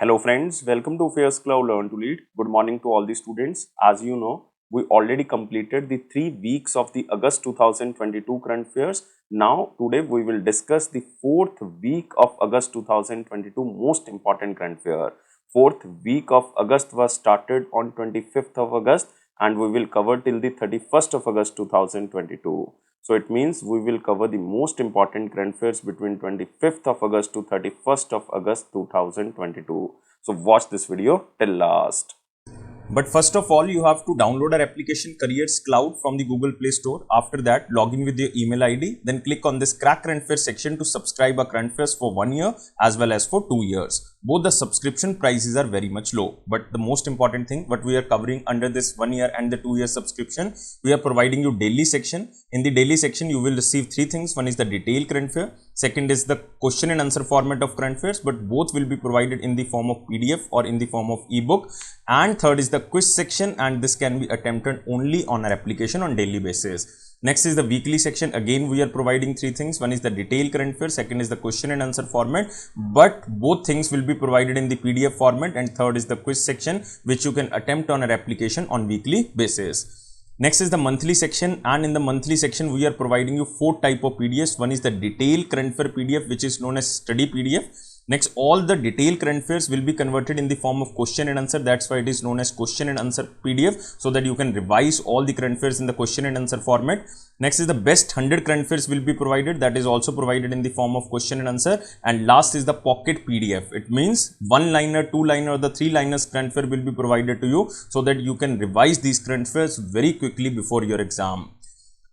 Hello friends, welcome to AffairsCloud Learn to Lead. Good morning to all the students. As you know, we already completed the 3 weeks of the August 2022 current affairs. Now today we will discuss the 4th week of August 2022 most important current affair. 4th week of August was started on 25th of August and we will cover till the 31st of August 2022. So it means we will cover the most important current affairs between 25th of August to 31st of August 2022. So watch this video till last. But first of all, you have to download our application CurrentAffairs from the Google Play Store. After that, log in with your email ID. Then click on this Crack Current Affairs section to subscribe our current affairs for 1 year as well as for 2 years. Both the subscription prices are very much low. But the most important thing, what we are covering under this 1 year and the 2 year subscription, we are providing you daily section. In the daily section, you will receive 3 things. One is the detailed current affair. Second is the question and answer format of current affairs, but both will be provided in the form of PDF or in the form of ebook. And third is the quiz section, and this can be attempted only on our application on daily basis. Next is the weekly section. Again, we are providing 3 things. One is the detailed current affairs, second is the question and answer format, but both things will be provided in the PDF format, and third is the quiz section, which you can attempt on our application on weekly basis. Next is the monthly section, and in the monthly section we are providing you 4 type of PDFs. One is the detailed current affair PDF, which is known as study PDF. Next, all the detailed current affairs will be converted in the form of question and answer. That's why it is known as question and answer PDF, so that you can revise all the current affairs in the question and answer format. Next is the best 100 current affairs will be provided. That is also provided in the form of question and answer. And last is the pocket PDF. It means 1-liner, 2-liner or the 3-liners current affair will be provided to you, so that you can revise these current affairs very quickly before your exam.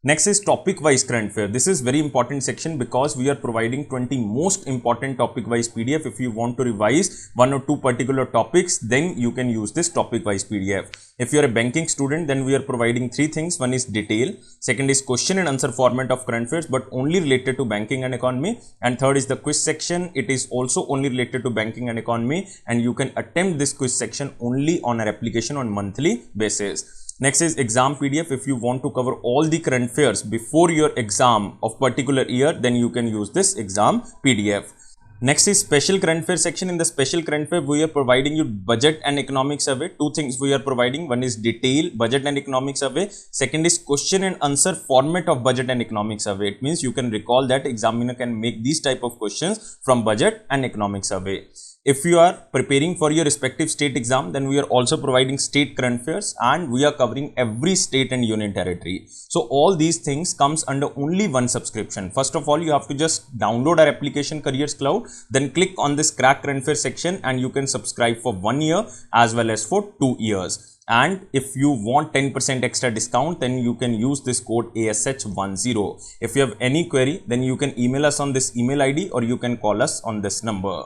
Next is topic wise current affair. This is very important section because we are providing 20 most important topic wise PDF. If you want to revise 1 or 2 particular topics, then you can use this topic wise PDF. If you are a banking student, then we are providing 3 things. One is detail, second is question and answer format of current affairs, but only related to banking and economy, and third is the quiz section. It is also only related to banking and economy, and you can attempt this quiz section only on our application on monthly basis. Next is exam PDF. If you want to cover all the current affairs before your exam of particular year, then you can use this exam PDF. Next is special current affairs section. In the special current affair, we are providing you budget and economic survey. 2 things we are providing. One is detail, budget and economic survey. Second is question and answer format of budget and economic survey. It means you can recall that examiner can make these type of questions from budget and economic survey. If you are preparing for your respective state exam, then we are also providing state current affairs, and we are covering every state and union territory. So all these things comes under only one subscription. First of all, you have to just download our application CurrentAffairs, then click on this Crack Current Affairs section, and you can subscribe for 1 year as well as for 2 years. And if you want 10% extra discount, then you can use this code ASH10. If you have any query, then you can email us on this email ID or you can call us on this number.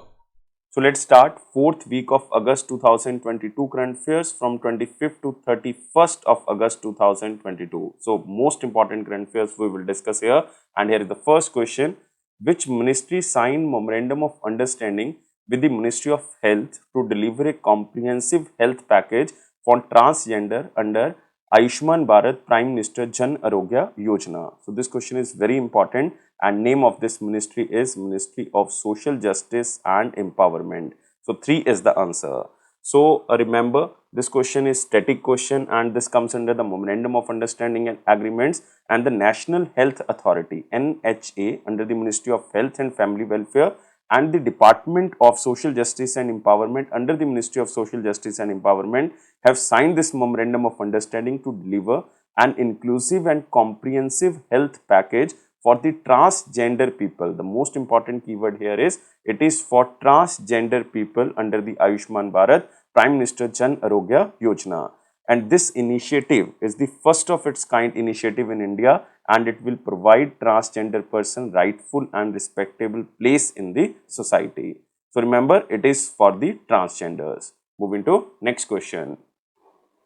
So let's start 4th week of August 2022 current affairs from 25th to 31st of August 2022. So most important current affairs we will discuss here, and here is the first question. Which ministry signed Memorandum of Understanding with the Ministry of Health to deliver a comprehensive health package for transgender under Aishman Bharath Prime Minister Jan Arogya Yojana? So this question is very important, and name of this ministry is Ministry of Social Justice and Empowerment. So 3 is the answer. So remember, this question is static question, and this comes under the Memorandum of Understanding and Agreements, and the National Health Authority NHA under the Ministry of Health and Family Welfare, and the Department of Social Justice and Empowerment under the Ministry of Social Justice and Empowerment have signed this Memorandum of Understanding to deliver an inclusive and comprehensive health package for the transgender people. The most important keyword here is it is for transgender people under the Aishman Bharath Prime Minister Jan Arogya Yojana. And this initiative is the first of its kind initiative in India, and it will provide transgender person rightful and respectable place in the society. So remember, it is for the transgenders. Moving to next question.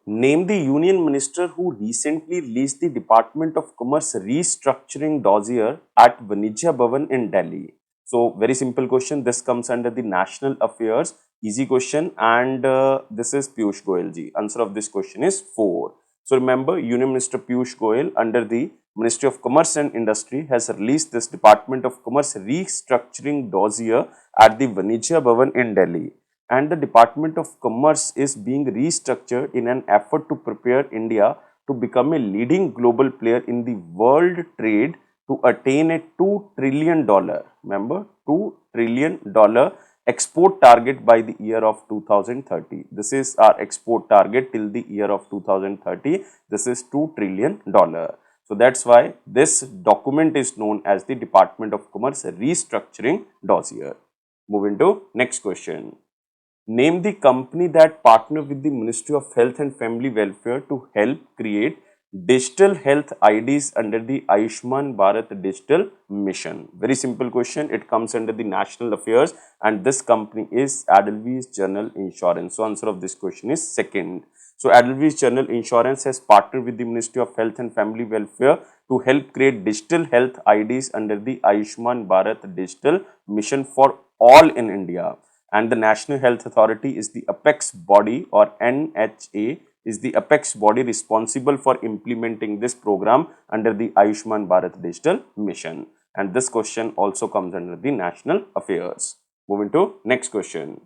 Name the union minister who recently released the Department of Commerce restructuring dossier at Vanijya Bhavan in Delhi. So very simple question. This comes under the National Affairs. Easy question, and this is Piyush Goyal ji. Answer of this question is 4. So remember, Union Minister Piyush Goyal under the Ministry of Commerce and Industry has released this Department of Commerce restructuring dossier at the Vanijya Bhavan in Delhi. and the Department of Commerce is being restructured in an effort to prepare India to become a leading global player in the world trade to attain a $2 trillion, remember, $2 trillion export target by the year of 2030. This is our export target till the year of 2030. This is $2 trillion. So that's why this document is known as the Department of Commerce restructuring dossier. Moving to next question. Name the company that partnered with the Ministry of Health and Family Welfare to help create digital health IDs under the Aishman Bharath digital mission. Very simple question. It comes under the national affairs and this company is Edelweiss General Insurance. So answer of this question is second. So Edelweiss General Insurance has partnered with the Ministry of Health and Family Welfare to help create digital health IDs under the Aishman Bharath digital mission for all in India. And the National Health Authority is the apex body, or NHA is the apex body responsible for implementing this program under the Aishman Bharath digital mission. And this question also comes under the national affairs. Moving to next question.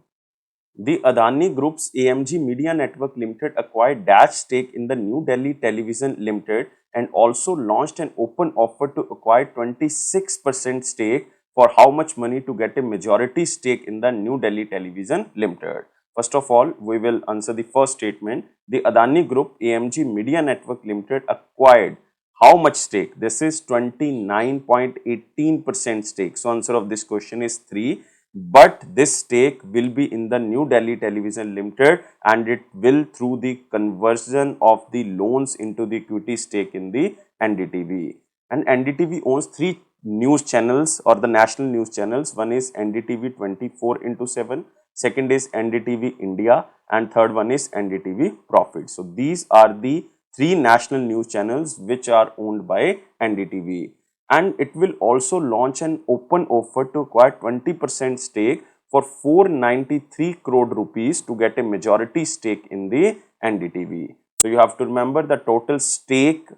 The Adani Group's AMG Media Network Limited acquired dash stake in the New Delhi Television Limited and also launched an open offer to acquire 26% stake. For how much money to get a majority stake in the New Delhi Television Limited? First of all, we will answer the first statement. The Adani Group AMG Media Network Limited acquired how much stake? This is 29.18% stake. So answer of this question is 3. But this stake will be in the New Delhi Television Limited and it will through the conversion of the loans into the equity stake in the NDTV. And NDTV owns 3 news channels or the national news channels. One is NDTV 24/7, second is NDTV India and third one is NDTV Profit. So these are the 3 national news channels which are owned by NDTV. And it will also launch an open offer to acquire 20% stake for 493 crore rupees to get a majority stake in the NDTV. So you have to remember the total stake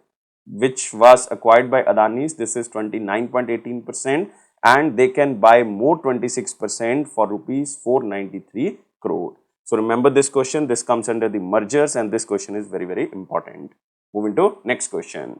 which was acquired by Adani's, this is 29.18% and they can buy more 26% for rupees 493 crore. So remember this question, this comes under the mergers and this question is very, very important. Moving to next question.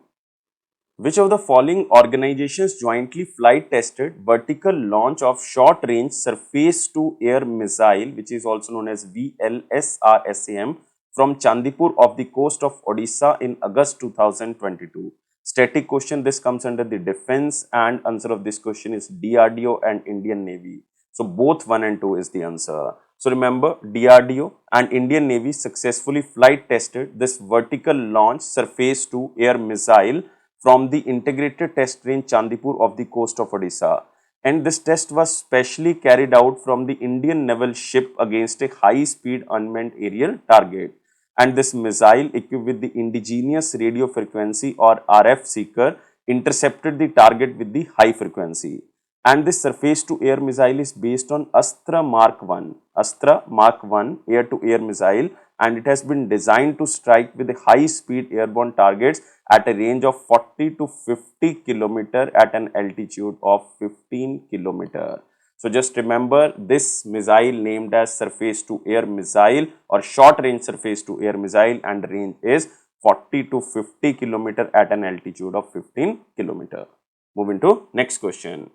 Which of the following organizations jointly flight tested vertical launch of short range surface to air missile, which is also known as VLSRSAM, from Chandipur of the coast of Odisha in August 2022? Static question, this comes under the defense and answer of this question is DRDO and Indian Navy. So both 1 and 2 is the answer. So remember DRDO and Indian Navy successfully flight tested this vertical launch surface to air missile from the integrated test range Chandipur of the coast of Odisha. And this test was specially carried out from the Indian naval ship against a high-speed unmanned aerial target. And this missile equipped with the indigenous radio frequency or RF seeker intercepted the target with the high frequency. And this surface to air missile is based on Astra Mark 1, air to air missile, and it has been designed to strike with high speed airborne targets at a range of 40 to 50 km at an altitude of 15 km. So just remember this missile named as surface to air missile or short range surface to air missile, and the range is 40 to 50 km at an altitude of 15 km. Moving to next question.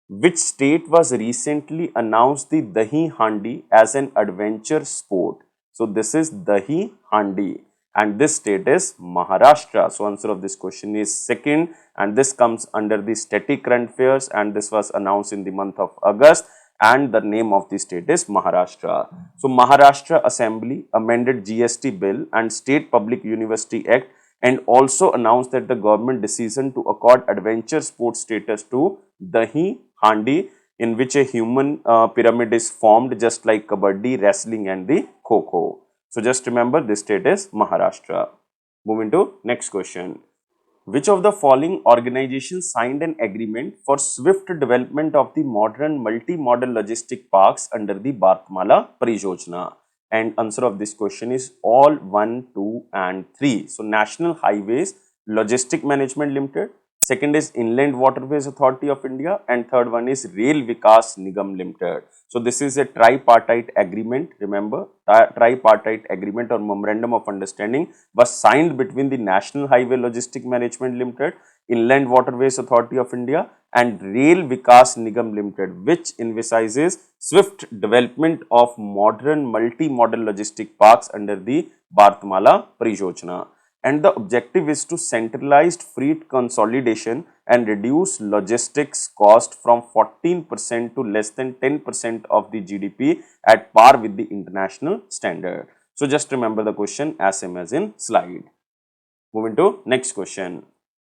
Which state was recently announced the Dahi Handi as an adventure sport? So this is Dahi Handi and this state is Maharashtra. So answer of this question is second, and this comes under the static current affairs and this was announced in the month of August and the name of the state is Maharashtra. So Maharashtra Assembly amended GST bill and State Public University Act and also announced that the government decision to accord adventure sports status to Dahi Handi, in which a human pyramid is formed just like Kabaddi, wrestling and the Kho-Kho. So just remember this state is Maharashtra. Moving to next question. Which of the following organizations signed an agreement for swift development of the modern multi-modal logistic parks under the Bharatmala Parijojana? And answer of this question is all 1, 2 and 3. So National Highways Logistic Management Limited, second is Inland Waterways Authority of India and third one is Rail Vikas Nigam Limited. So this is a tripartite agreement. Remember, tripartite agreement or memorandum of understanding was signed between the National Highway Logistic Management Limited, Inland Waterways Authority of India and Rail Vikas Nigam Limited, which envisages swift development of modern multi-modal logistic parks under the Bharatmala Pariyojana. And the objective is to centralized freight consolidation and reduce logistics cost from 14% to less than 10% of the GDP at par with the international standard. So just remember the question as same as in slide. Moving to next question.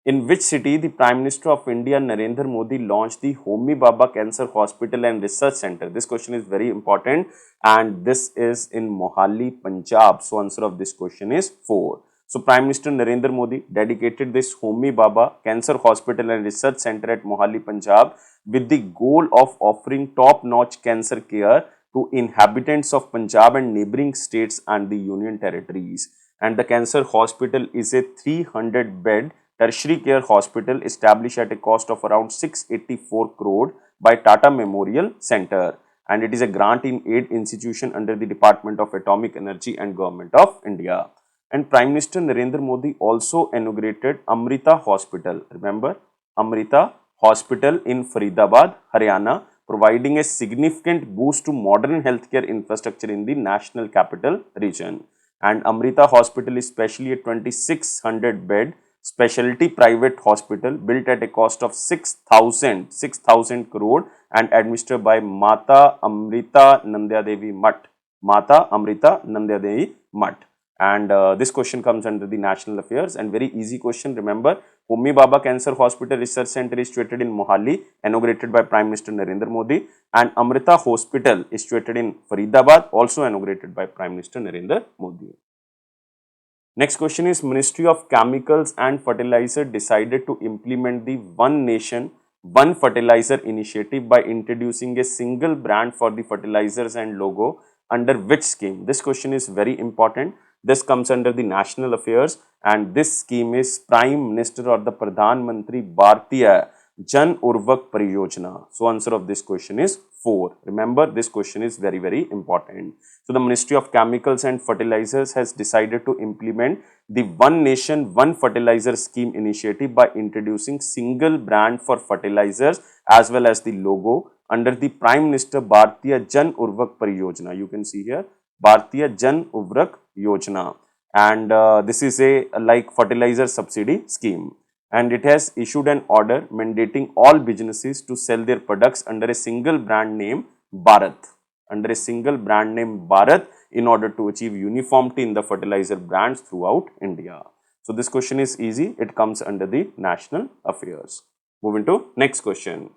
In which city the Prime Minister of India Narendra Modi launched the Homi Baba Cancer Hospital and Research Center? This question is very important and this is in Mohali, Punjab. So answer of this question is 4. So Prime Minister Narendra Modi dedicated this Homi Baba Cancer Hospital and Research Center at Mohali, Punjab with the goal of offering top-notch cancer care to inhabitants of Punjab and neighboring states and the Union Territories. And the cancer hospital is a 300-bed tertiary care hospital established at a cost of around 684 crore by Tata Memorial Center, and it is a grant in aid institution under the Department of Atomic Energy and Government of India. And Prime Minister Narendra Modi also inaugurated Amrita Hospital. Remember, Amrita Hospital in Faridabad, Haryana, providing a significant boost to modern healthcare infrastructure in the National Capital Region. And Amrita Hospital is specially a 2600-bed specialty private hospital built at a cost of 6,000 crore and administered by Mata Amrita Nandyadevi Mutt. Mata Amrita Nandyadevi Mutt. And this question comes under the National Affairs and very easy question. Remember, Homi Baba Cancer Hospital Research Center is situated in Mohali, inaugurated by Prime Minister Narendra Modi, and Amrita Hospital is situated in Faridabad, also inaugurated by Prime Minister Narendra Modi. Next question is, Ministry of Chemicals and Fertilizer decided to implement the One Nation, One Fertilizer initiative by introducing a single brand for the fertilizers and logo under which scheme? This question is very important. This comes under the National Affairs and this scheme is Prime Minister or the Pradhan Mantri Bharatiya Jan Urvak Pariyojana. So answer of this question is 4. Remember, this question is very, very important. So the Ministry of Chemicals and Fertilizers has decided to implement the One Nation, One Fertilizer scheme initiative by introducing single brand for fertilizers as well as the logo under the Prime Minister Bharatiya Jan Urvak Pariyojana. You can see here Bharatiya Jan Urvak Yojana, and this is a like fertilizer subsidy scheme. And it has issued an order mandating all businesses to sell their products under a single brand name Bharath, in order to achieve uniformity in the fertilizer brands throughout India. So this question is easy. It comes under the National Affairs. Moving to next question.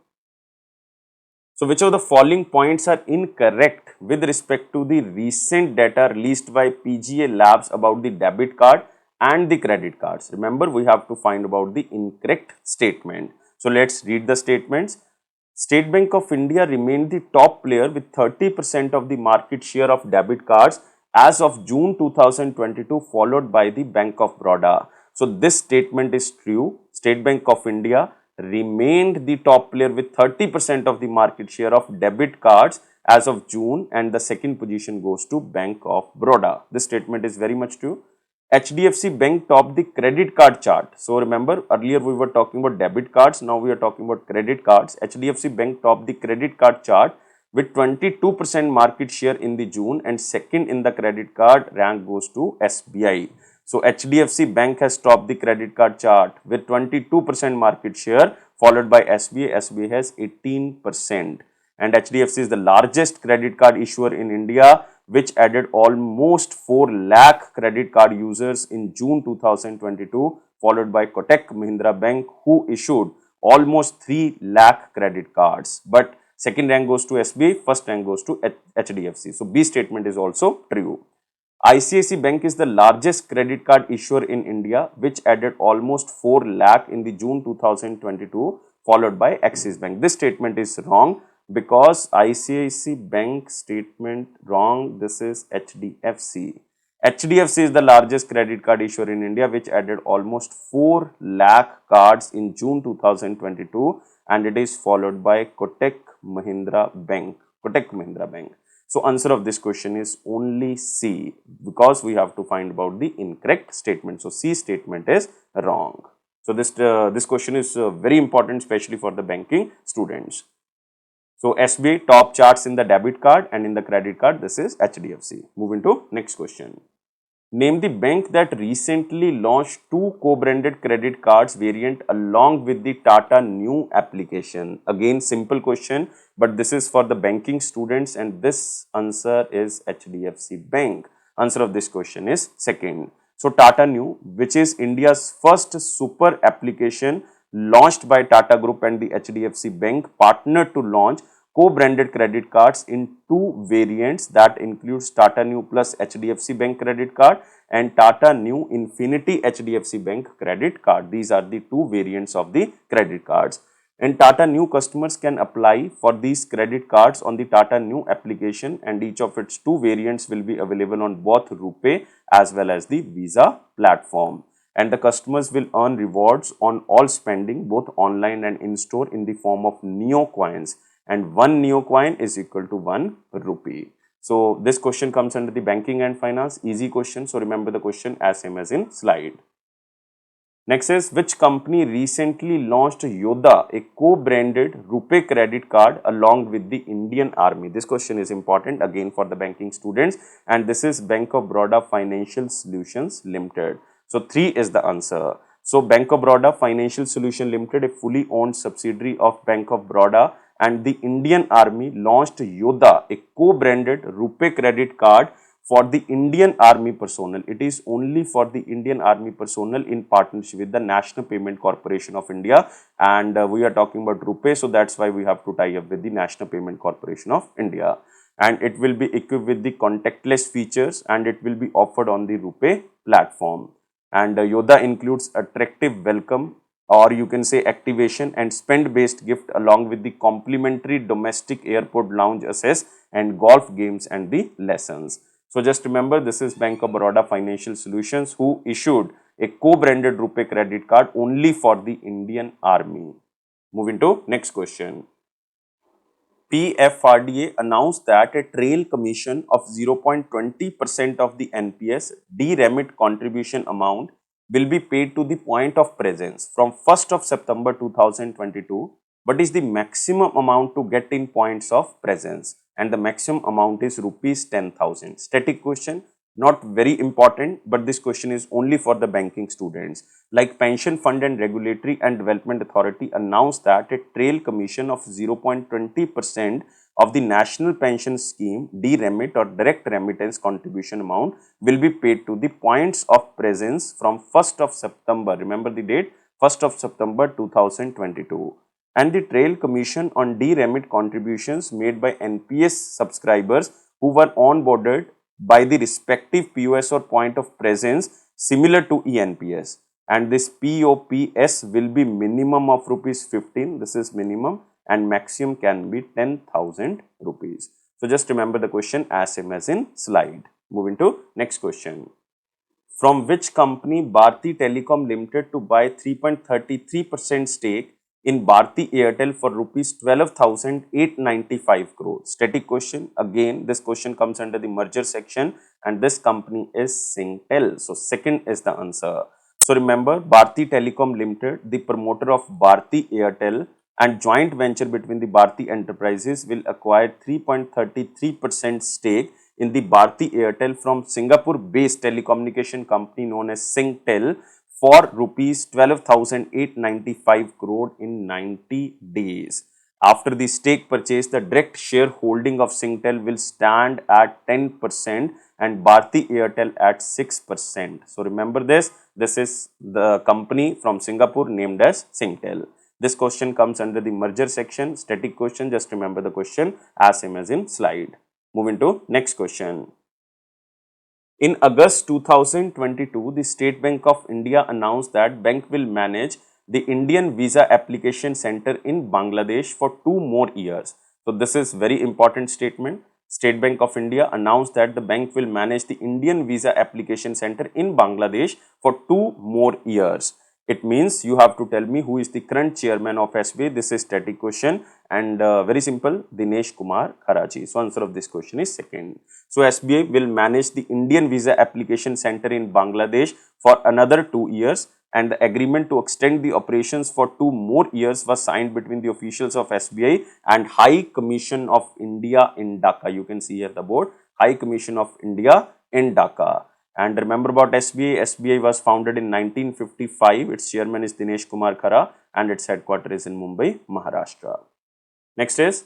So which of the following points are incorrect with respect to the recent data released by PGA Labs about the debit card and the credit cards? Remember, we have to find about the incorrect statement. So let's read the statements. State Bank of India remained the top player with 30% of the market share of debit cards as of June 2022, followed by the Bank of Baroda. So this statement is true. State Bank of India remained the top player with 30% of the market share of debit cards as of June, and the second position goes to Bank of Baroda. This statement is very much true. HDFC Bank topped the credit card chart. So remember, earlier we were talking about debit cards, now we are talking about credit cards. HDFC Bank topped the credit card chart with 22% market share in the June, and second in the credit card rank goes to SBI. So HDFC Bank has topped the credit card chart with 22% market share, followed by SBI. SBI has 18%. And HDFC is the largest credit card issuer in India, which added almost 4 lakh credit card users in June 2022, followed by Kotak Mahindra Bank, who issued almost 3 lakh credit cards. But second rank goes to SBI, first rank goes to HDFC. So B statement is also true. ICICI Bank is the largest credit card issuer in India, which added almost 4 lakh in the June 2022, followed by Axis Bank. This statement is wrong because ICICI Bank statement wrong. This is HDFC. HDFC is the largest credit card issuer in India, which added almost 4 lakh cards in June 2022, and it is followed by Kotak Mahindra Bank. Kotak Mahindra Bank. So answer of this question is only C, because we have to find about the incorrect statement. So C statement is wrong. So this question is very important, especially for the banking students. So SBI top charts in the debit card and in the credit card. This is HDFC. Moving to next question. Name the bank that recently launched two co-branded credit cards variant along with the Tata New application. Again, simple question, but this is for the banking students, and this answer is HDFC Bank. Answer of this question is second. So Tata New, which is India's first super application launched by Tata Group and the HDFC Bank, partnered to launch co-branded credit cards in two variants that includes Tata New plus HDFC Bank credit card and Tata New Infinity HDFC Bank credit card. These are the two variants of the credit cards. And Tata New customers can apply for these credit cards on the Tata New application, and each of its two variants will be available on both RuPay as well as the Visa platform. And the customers will earn rewards on all spending both online and in-store in the form of Neo coins, and 1 Neo coin is equal to 1 rupee. So this question comes under the banking and finance. Easy question. So remember the question as same as in slide. Next is, which company recently launched Yoda, a co-branded RuPay credit card along with the Indian Army? This question is important again for the banking students, and this is Bank of Baroda Financial Solutions Limited. So 3 is the answer. So Bank of Baroda Financial Solutions Limited, a fully owned subsidiary of Bank of Baroda, and the Indian Army launched Yoda, a co-branded RuPay credit card for the Indian Army personnel. It is only for the Indian Army personnel in partnership with the National Payment Corporation of India, and we are talking about RuPay, so that's why we have to tie up with the National Payment Corporation of India. And it will be equipped with the contactless features, and it will be offered on the RuPay platform. And Yoda includes attractive welcome, or you can say activation and spend based gift along with the complimentary domestic airport lounge access and golf games and the lessons. So just remember, this is Bank of Baroda Financial Solutions who issued a co-branded RuPay credit card only for the Indian Army. Moving to next question. PFRDA announced that a trail commission of 0.20% of the NPS de-remit contribution amount will be paid to the point of presence from 1st of September 2022. But is the maximum amount to get in points of presence, and the maximum amount is rupees 10,000. Static question, not very important, but this question is only for the banking students. Like Pension Fund and Regulatory and Development Authority announced that a trail commission of 0.20% of the National Pension Scheme de-remit or direct remittance contribution amount will be paid to the points of presence from 1st of September. Remember the date, 1st of September 2022. And the trail commission on de-remit contributions made by NPS subscribers who were onboarded by the respective POS or point of presence similar to ENPS, and this POPS will be minimum of rupees 15, this is minimum, and maximum can be 10,000 rupees. So just remember the question as same as in slide. Moving to next question. From which company Bharti Telecom Limited to buy 3.33% stake in Bharti Airtel for rupees 12,895 crore? Static question. Again, this question comes under the merger section, and this company is Singtel. So second is the answer. So remember, Bharti Telecom Limited, the promoter of Bharti Airtel and joint venture between the Bharti enterprises, will acquire 3.33% stake in the Bharti Airtel from Singapore-based telecommunication company known as Singtel for rupees 12,895 crore in 90 days. After the stake purchase, the direct shareholding of Singtel will stand at 10% and Bharti Airtel at 6%. So remember this is the company from Singapore named as Singtel. This question comes under the merger section. Static question, just remember the question as same as in slide. Moving to next question. In August 2022, the State Bank of India announced that bank will manage the Indian Visa Application Center in Bangladesh for 2 more years. So this is very important statement. State Bank of India announced that the bank will manage the Indian Visa Application Center in Bangladesh for 2 more years. It means you have to tell me who is the current chairman of SBI. This is static question and very simple, Dinesh Kumar Kharaji. So answer of this question is second. So SBI will manage the Indian Visa Application Center in Bangladesh for another 2 years, and the agreement to extend the operations for 2 more years was signed between the officials of SBI and High Commission of India in Dhaka. You can see here the board, High Commission of India in Dhaka. And remember about SBI, SBI was founded in 1955. Its chairman is Dinesh Kumar Khara and its headquarters is in Mumbai, Maharashtra. Next is,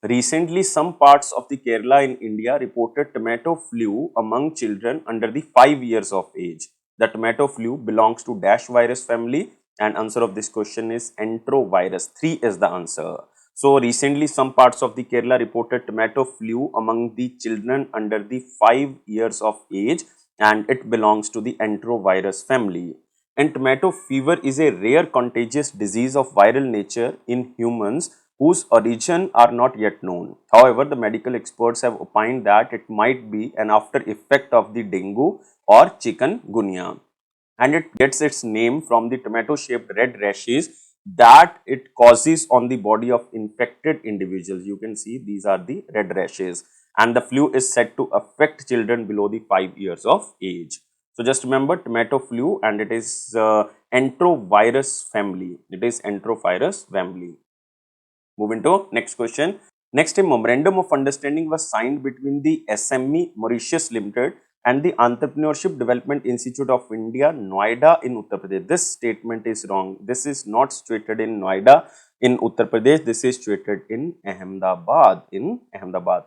recently some parts of the Kerala in India reported tomato flu among children under the 5 years of age. The tomato flu belongs to dash virus family, and answer of this question is enterovirus. 3 is the answer. So recently some parts of the Kerala reported tomato flu among the children under the 5 years of age, and it belongs to the enterovirus family. And tomato fever is a rare contagious disease of viral nature in humans whose origin are not yet known. However, the medical experts have opined that it might be an after effect of the dengue or chikungunya, and it gets its name from the tomato shaped red rashes that it causes on the body of infected individuals. You can see these are the red rashes, and the flu is said to affect children below the 5 years of age. So just remember tomato flu, and it is enterovirus family. It is enterovirus family. Moving to next question. Next, a memorandum of understanding was signed between the SME Mauritius Limited and the Entrepreneurship Development Institute of India, Noida in Uttar Pradesh. This statement is wrong. This is not situated in Noida in Uttar Pradesh. This is situated in Ahmedabad.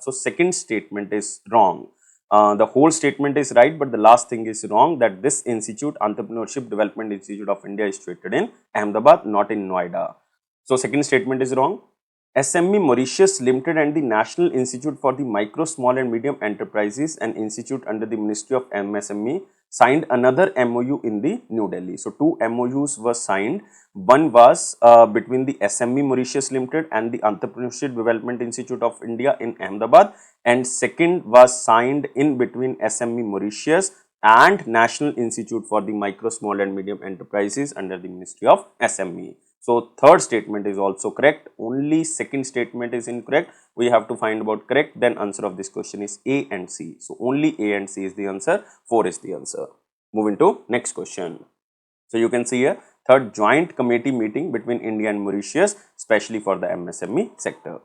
So second statement is wrong. The whole statement is right, but the last thing is wrong, that this institute, Entrepreneurship Development Institute of India, is situated in Ahmedabad, not in Noida. So second statement is wrong. SME Mauritius Limited and the National Institute for the Micro, Small and Medium Enterprises, an institute under the Ministry of MSME, signed another MOU in the New Delhi. So two MOUs were signed. One was between the SME Mauritius Limited and the Entrepreneurship Development Institute of India in Ahmedabad, and second was signed in between SME Mauritius and National Institute for the Micro, Small and Medium Enterprises under the Ministry of SME. So third statement is also correct, only second statement is incorrect. We have to find about correct, then answer of this question is A and C. So only A and C is the answer, 4 is the answer. Moving to next question. So you can see here, third joint committee meeting between India and Mauritius, especially for the MSME sector.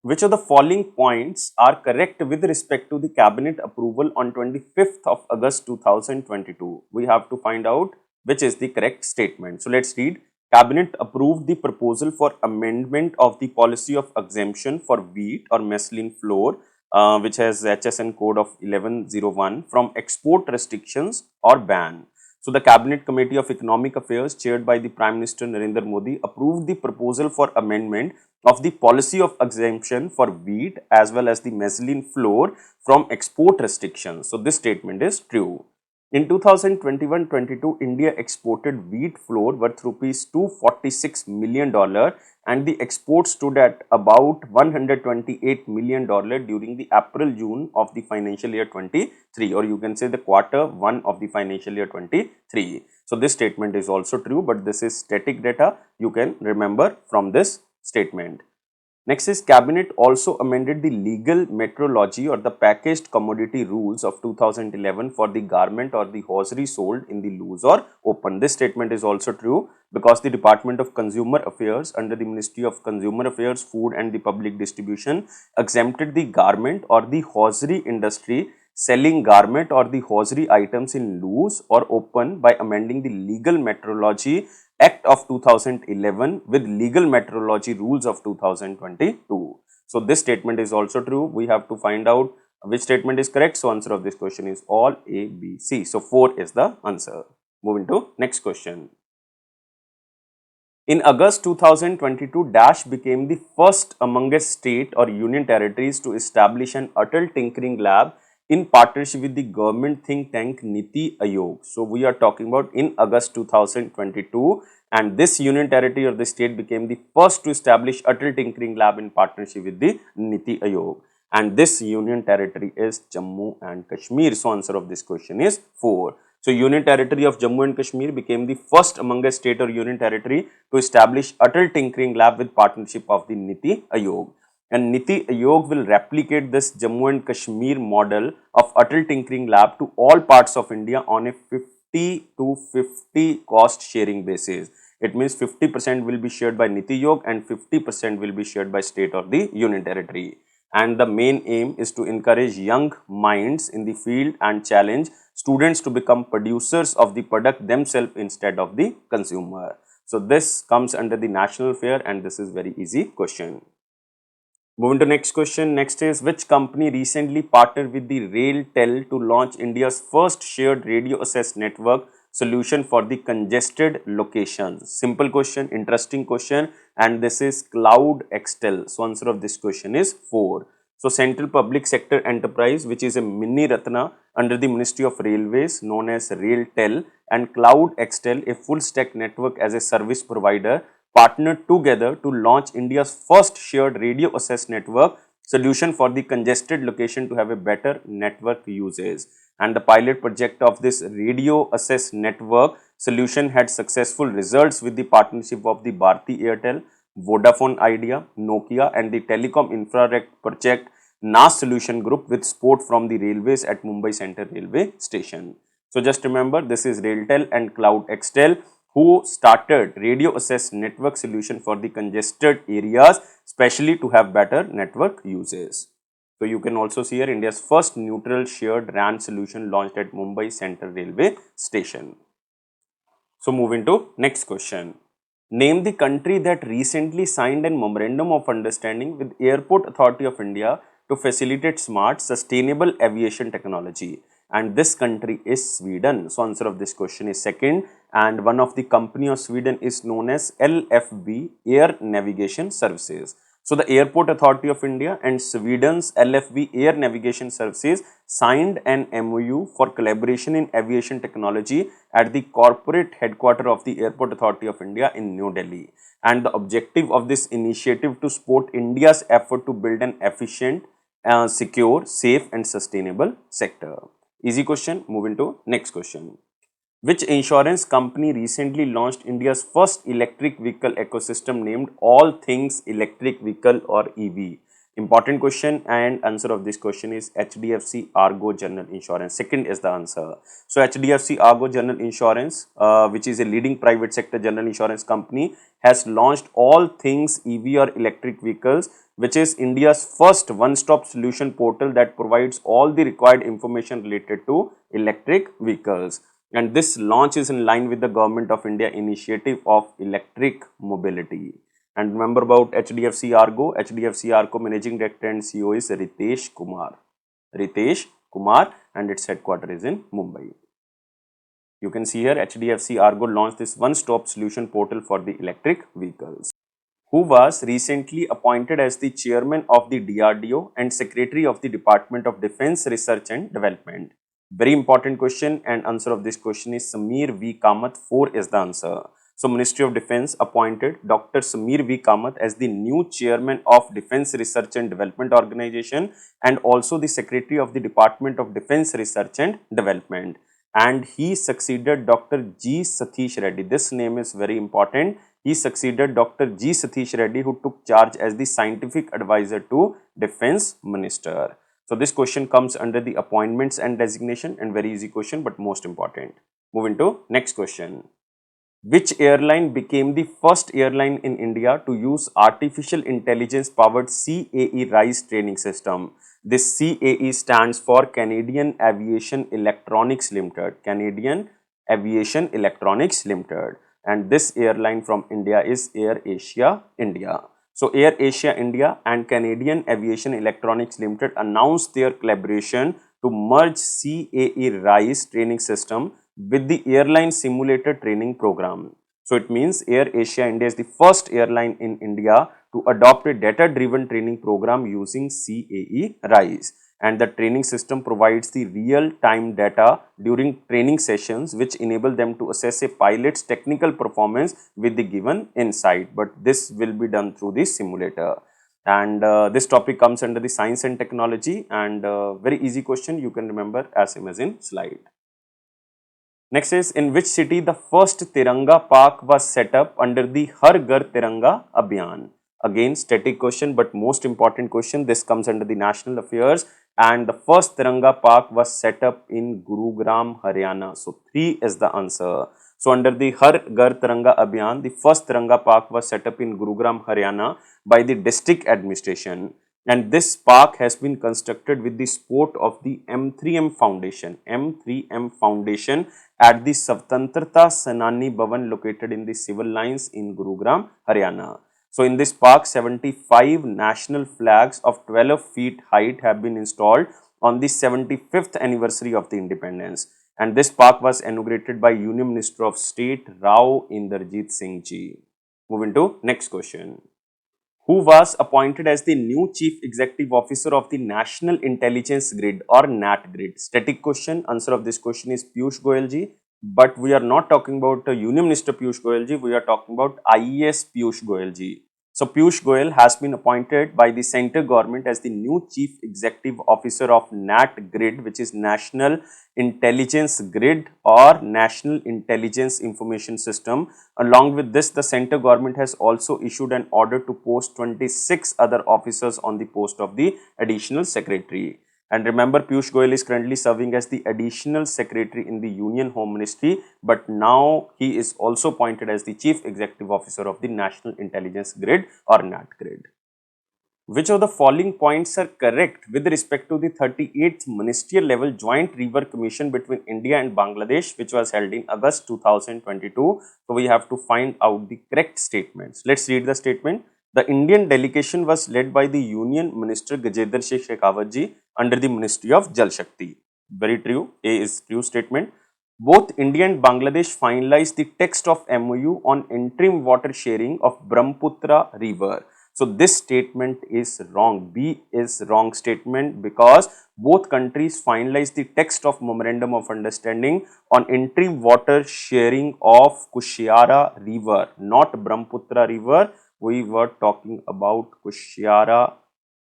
Which of the following points are correct with respect to the cabinet approval on 25th of August 2022? We have to find out which is the correct statement. So let's read. Cabinet approved the proposal for amendment of the policy of exemption for wheat or mesclun flour, which has HSN code of 1101, from export restrictions or ban. So the Cabinet Committee of Economic Affairs, chaired by the Prime Minister Narendra Modi, approved the proposal for amendment of the policy of exemption for wheat as well as the mesclun flour from export restrictions. So this statement is true. In 2021-22, India exported wheat flour worth rupees $246 million, and the export stood at about $128 million during the April-June of the financial year 23, or you can say the quarter 1 of the financial year 23. So this statement is also true, but this is static data. You can remember from this statement. Next is, Cabinet also amended the legal metrology or the packaged commodity rules of 2011 for the garment or the hosiery sold in the loose or open. This statement is also true because the Department of Consumer Affairs under the Ministry of Consumer Affairs, Food and the Public Distribution exempted the garment or the hosiery industry selling garment or the hosiery items in loose or open by amending the legal metrology Act of 2011 with legal metrology rules of 2022. So this statement is also true. We have to find out which statement is correct. So answer of this question is all A, B, C. So 4 is the answer. Moving to next question. In August 2022, Dash became the first amongst state or union territories to establish an Atal Tinkering Lab in partnership with the government think tank Niti Aayog. So we are talking about in August 2022, and this union territory or the state became the first to establish Atal Tinkering Lab in partnership with the Niti Aayog, and this union territory is Jammu and Kashmir. So answer of this question is 4. So Union Territory of Jammu and Kashmir became the first among a state or union territory to establish Atal Tinkering Lab with partnership of the Niti Aayog. And Niti Aayog will replicate this Jammu and Kashmir model of Atal Tinkering Lab to all parts of India on a 50 to 50 cost sharing basis. It means 50% will be shared by Niti Aayog and 50% will be shared by state or the union territory. And the main aim is to encourage young minds in the field and challenge students to become producers of the product themselves instead of the consumer. So this comes under the national fair, and this is very easy question. Moving to next question. Next is, which company recently partnered with the RailTel to launch India's first shared radio access network solution for the congested locations? Simple question, interesting question, and this is Cloud Xtel. So answer of this question is 4. So Central Public Sector Enterprise, which is a mini Ratna under the Ministry of Railways, known as RailTel, and Cloud Xtel, a full stack network as a service provider, partnered together to launch India's first shared radio access network solution for the congested location to have a better network usage. And the pilot project of this radio access network solution had successful results with the partnership of the Bharti Airtel, Vodafone Idea, Nokia, and the Telecom Infrared Project NAS Solution Group with support from the railways at Mumbai Central Railway Station. So just remember, this is RailTel and Cloud Xtel, who started radio access network solution for the congested areas, especially to have better network uses. So you can also see here India's first neutral shared RAN solution launched at Mumbai Central Railway Station. So moving to next question. Name the country that recently signed a Memorandum of Understanding with Airport Authority of India to facilitate smart, sustainable aviation technology. And this country is Sweden. So answer of this question is second, and one of the company of Sweden is known as LFB, Air Navigation Services. So the Airport Authority of India and Sweden's LFB Air Navigation Services signed an MOU for collaboration in aviation technology at the corporate headquarters of the Airport Authority of India in New Delhi. And the objective of this initiative to support India's effort to build an efficient, secure, safe and sustainable sector. Easy question. Moving to next question. Which insurance company recently launched India's first electric vehicle ecosystem named All Things Electric Vehicle or EV? Important question, and answer of this question is HDFC Argo General Insurance. Second is the answer. So HDFC Argo General Insurance, which is a leading private sector general insurance company, has launched All Things EV or electric vehicles, which is India's first one-stop solution portal that provides all the required information related to electric vehicles. And this launch is in line with the Government of India initiative of electric mobility. And remember about HDFC Argo. HDFC Argo Managing Director and CEO is Ritesh Kumar. Ritesh Kumar, and its headquarters is in Mumbai. You can see here HDFC Argo launched this one-stop solution portal for the electric vehicles. Who was recently appointed as the chairman of the DRDO and secretary of the Department of Defense Research and Development? Very important question, and answer of this question is Samir V. Kamath. 4 is the answer. So Ministry of Defense appointed Dr. Samir V. Kamath as the new chairman of Defense Research and Development Organization and also the secretary of the Department of Defense Research and Development. And he succeeded Dr. G. Satish Reddy. This name is very important. He succeeded Dr. G. Satish Reddy, who took charge as the scientific advisor to Defense Minister. So this question comes under the appointments and designation, and very easy question but most important. Moving to next question. Which airline became the first airline in India to use artificial intelligence powered CAE RISE training system? This CAE stands for Canadian Aviation Electronics Limited. Canadian Aviation Electronics Limited. And this airline from India is Air Asia India. So Air Asia India and Canadian Aviation Electronics Limited announced their collaboration to merge CAE RISE training system with the airline simulator training program. So it means Air Asia India is the first airline in India to adopt a data-driven training program using CAE RISE. And the training system provides the real-time data during training sessions, which enable them to assess a pilot's technical performance with the given insight. But this will be done through the simulator. And this topic comes under the science and technology, and very easy question you can remember as same as in slide. Next is, in which city the first Tiranga Park was set up under the Har Ghar Tiranga Abhiyan? Again, static question, but most important question. This comes under the national affairs, and the first Tiranga Park was set up in Gurugram, Haryana. So 3 is the answer. So under the Har Ghar Tiranga Abhiyan, the first Tiranga Park was set up in Gurugram, Haryana by the district administration. And this park has been constructed with the support of the M3M Foundation. M3M Foundation at the Svatantrata Senani Bhavan located in the civil lines in Gurugram, Haryana. So in this park, 75 national flags of 12 feet height have been installed on the 75th anniversary of the independence. And this park was inaugurated by Union Minister of State Rao Inderjit Singh Ji. Moving to next question. Who was appointed as the new Chief Executive Officer of the National Intelligence Grid or NAT Grid? Static question. Answer of this question is Piyush Goyal ji. But we are not talking about Union Minister Piyush Goyal ji. We are talking about IAS Piyush Goyal ji. So Piyush Goyal has been appointed by the center government as the new Chief Executive Officer of NAT Grid, which is National Intelligence Grid or National Intelligence Information System. Along with this, the center government has also issued an order to post 26 other officers on the post of the additional secretary. And remember, Piyush Goyal is currently serving as the additional secretary in the Union Home Ministry, but now he is also appointed as the Chief Executive Officer of the National Intelligence Grid or NAT Grid. Which of the following points are correct with respect to the 38th Ministerial Level Joint River Commission between India and Bangladesh, which was held in August 2022? So we have to find out the correct statements. Let's read the statement. The Indian delegation was led by the Union Minister Gajendra Singh Shekhawat ji under the Ministry of Jal Shakti. Very true. A is true statement. Both India and Bangladesh finalized the text of MOU on interim water sharing of Brahmaputra River. So this statement is wrong. B is wrong statement because both countries finalized the text of Memorandum of Understanding on interim water sharing of Kushiara River, not Brahmaputra River. We were talking about Kushiara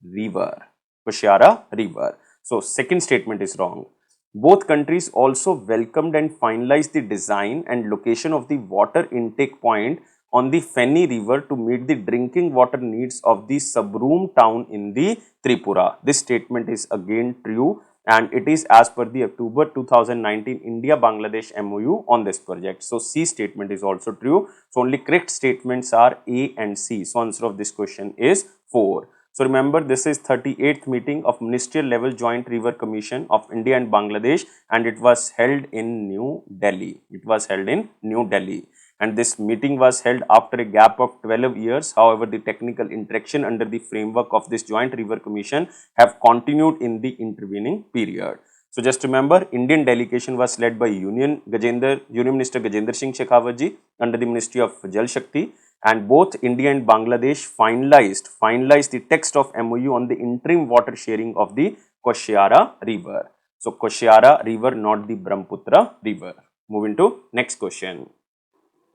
River. Kushiara River. So second statement is wrong. Both countries also welcomed and finalized the design and location of the water intake point on the Feni River to meet the drinking water needs of the Sabroom town in the Tripura. This statement is again true, and it is as per the October 2019 India-Bangladesh MOU on this project. So C statement is also true. So only correct statements are A and C. So answer of this question is 4. So remember, this is 38th meeting of Ministerial Level Joint River Commission of India and Bangladesh, and it was held in New Delhi. It was held in New Delhi. And this meeting was held after a gap of 12 years. However, the technical interaction under the framework of this Joint River Commission have continued in the intervening period. So just remember, Indian delegation was led by Union Minister Gajendra Singh Shekhawat ji under the Ministry of Jal Shakti, and both India and Bangladesh finalized the text of MOU on the interim water sharing of the Kushiara River. So Kushiara River, not the Brahmaputra River. Moving to next question.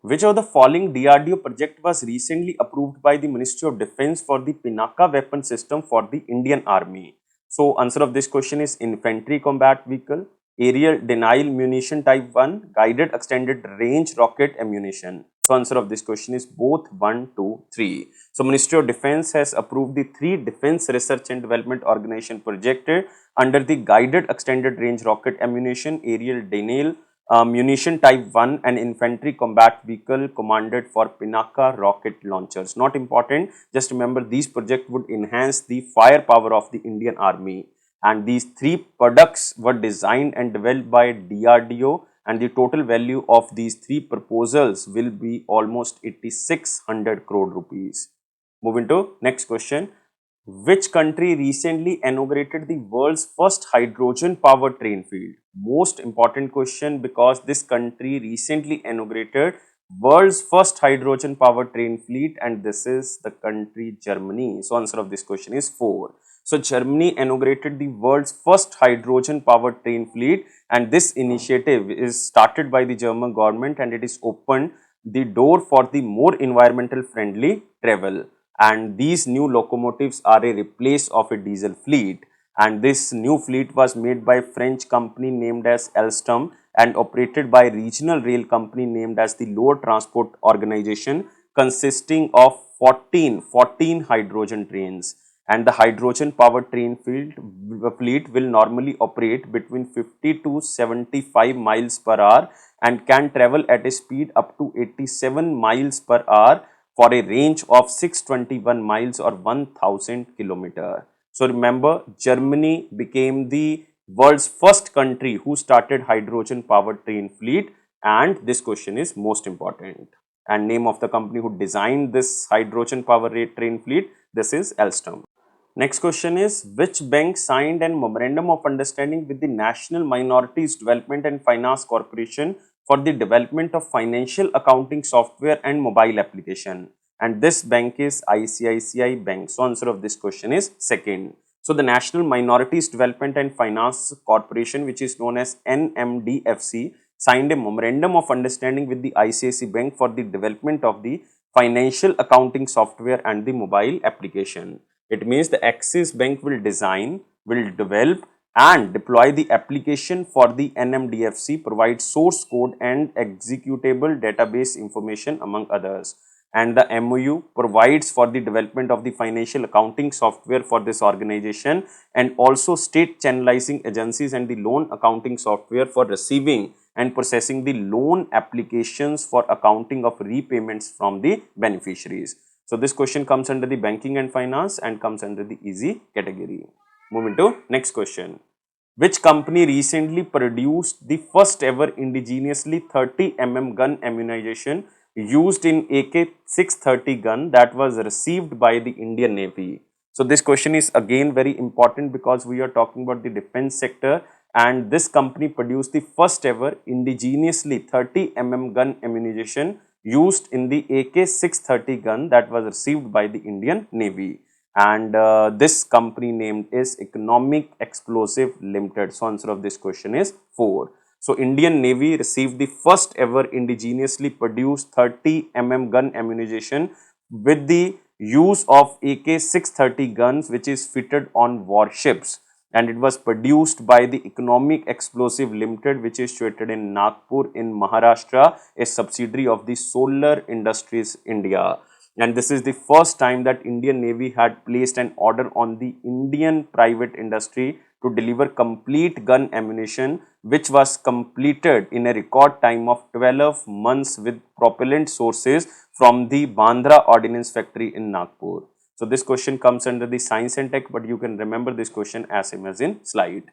Which of the following DRDO project was recently approved by the Ministry of Defence for the Pinaka weapon system for the Indian Army? So answer of this question is infantry combat vehicle, aerial denial munition type 1, guided extended range rocket ammunition. So answer of this question is both 1, 2, 3. So Ministry of Defence has approved the 3 Defence Research and Development Organization project under the guided extended range rocket ammunition, aerial denial munition type 1 and infantry combat vehicle commanded for Pinaka rocket launchers. Not important, just remember these projects would enhance the firepower of the Indian Army, and these 3 products were designed and developed by DRDO, and the total value of these 3 proposals will be almost 8600 crore rupees. Moving to next question. Which country recently inaugurated the world's first hydrogen powered train field? Most important question because this country recently inaugurated world's first hydrogen powered train fleet, and this is the country Germany. So answer of this question is 4. So Germany inaugurated the world's first hydrogen powered train fleet, and this initiative is started by the German government, and it is opened the door for the more environmental friendly travel. And these new locomotives are a replace of a diesel fleet, and this new fleet was made by French company named as Alstom, and operated by a regional rail company named as the Lower Transport Organization, consisting of 14 hydrogen trains. And the hydrogen powered train fleet will normally operate between 50 to 75 miles per hour and can travel at a speed up to 87 miles per hour for a range of 621 miles or 1000 kilometer. So remember, Germany became the world's first country who started hydrogen powered train fleet, and this question is most important. And name of the company who designed this hydrogen powered train fleet, this is Alstom. Next question is, which bank signed a memorandum of understanding with the National Minorities Development and Finance Corporation for the development of financial accounting software and mobile application? And this bank is ICICI Bank. So answer of this question is second. So the National Minorities Development and Finance Corporation, which is known as NMDFC, signed a memorandum of understanding with the ICICI Bank for the development of the financial accounting software and the mobile application. It means the Axis Bank will design, will develop and deploy the application for the NMDFC, provide source code and executable database information among others. And the MOU provides for the development of the financial accounting software for this organization and also state channelizing agencies and the loan accounting software for receiving and processing the loan applications for accounting of repayments from the beneficiaries. So this question comes under the banking and finance and comes under the easy category. Moving to next question. Which company recently produced the first ever indigenously 30 mm gun ammunition used in AK-630 gun that was received by the Indian Navy? So this question is again very important because we are talking about the defense sector, and this company produced the first ever indigenously 30 mm gun ammunition used in the AK-630 gun that was received by the Indian Navy. And this company named is Economic Explosive Limited. So answer of this question is 4. So Indian Navy received the first ever indigenously produced 30 mm gun ammunition with the use of AK-630 guns, which is fitted on warships, and it was produced by the Economic Explosive Limited, which is situated in Nagpur in Maharashtra, a subsidiary of the Solar Industries India. And this is the first time that Indian Navy had placed an order on the Indian private industry to deliver complete gun ammunition, which was completed in a record time of 12 months with propellant sources from the Bandra Ordnance Factory in Nagpur. So this question comes under the science and tech, but you can remember this question as same as in slide.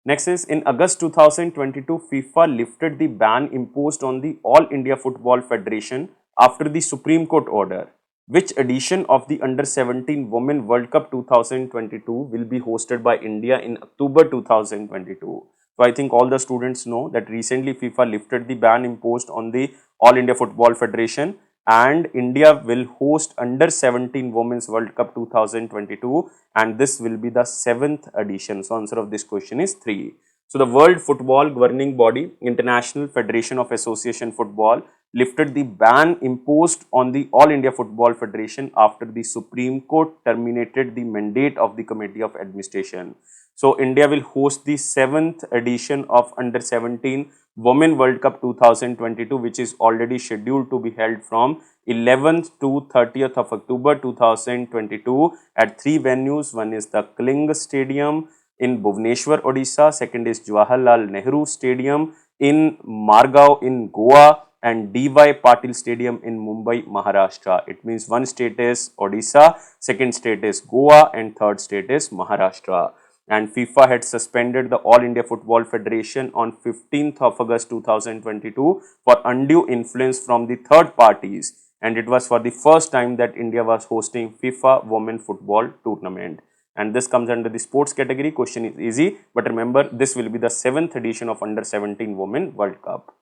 Next is, in August 2022, FIFA lifted the ban imposed on the All India Football Federation after the Supreme Court order. Which edition of the Under 17 Women World Cup 2022 will be hosted by India in October 2022? So I think all the students know that recently FIFA lifted the ban imposed on the All India Football Federation, and India will host Under 17 Women's World Cup 2022, and this will be the 7th edition. So answer of this question is 3. So the World Football Governing Body, International Federation of Association Football, lifted the ban imposed on the All India Football Federation after the Supreme Court terminated the mandate of the Committee of Administration. So India will host the 7th edition of Under 17 Women World Cup 2022, which is already scheduled to be held from 11th to 30th of October 2022 at 3 venues. One is the Kalinga Stadium in Bhubaneswar, Odisha. Second is Jawaharlal Nehru Stadium in Margao in Goa, and DY Patil Stadium in Mumbai, Maharashtra. It means one state is Odisha, second state is Goa, and third state is Maharashtra. And FIFA had suspended the All India Football Federation on 15th of August 2022 for undue influence from the third parties, and it was for the first time that India was hosting FIFA Women Football Tournament. And this comes under the sports category. Question is easy, but remember, this will be the 7th edition of Under 17 Women World Cup.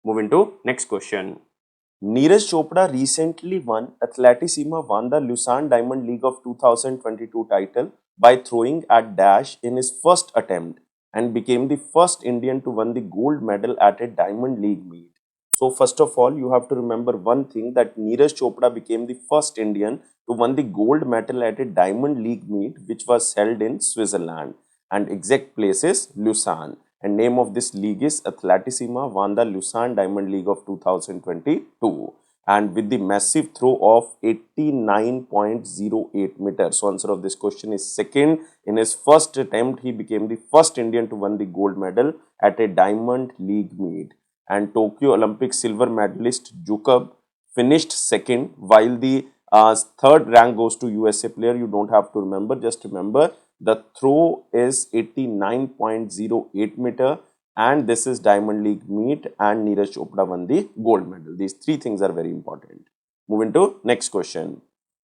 Moving to next question. Neeraj Chopra recently won the Lausanne Diamond League of 2022 title by throwing at dash in his first attempt and became the first Indian to win the gold medal at a Diamond League meet. So first of all, you have to remember one thing, that Neeraj Chopra became the first Indian to win the gold medal at a Diamond League meet which was held in Switzerland, and exact place is Lausanne. and name of this league is Athletissima Wanda Lucerne Diamond League of 2022, and with the massive throw of 89.08 meters. So answer of this question is second. In his first attempt, he became the first Indian to win the gold medal at a Diamond League meet. And Tokyo Olympic silver medalist Jacob finished second, while the third rank goes to USA player. You don't have to remember, just remember the throw is 89.08 meter, and this is Diamond League meet, and Neeraj Chopra won the gold medal. These three things are very important. Moving to next question.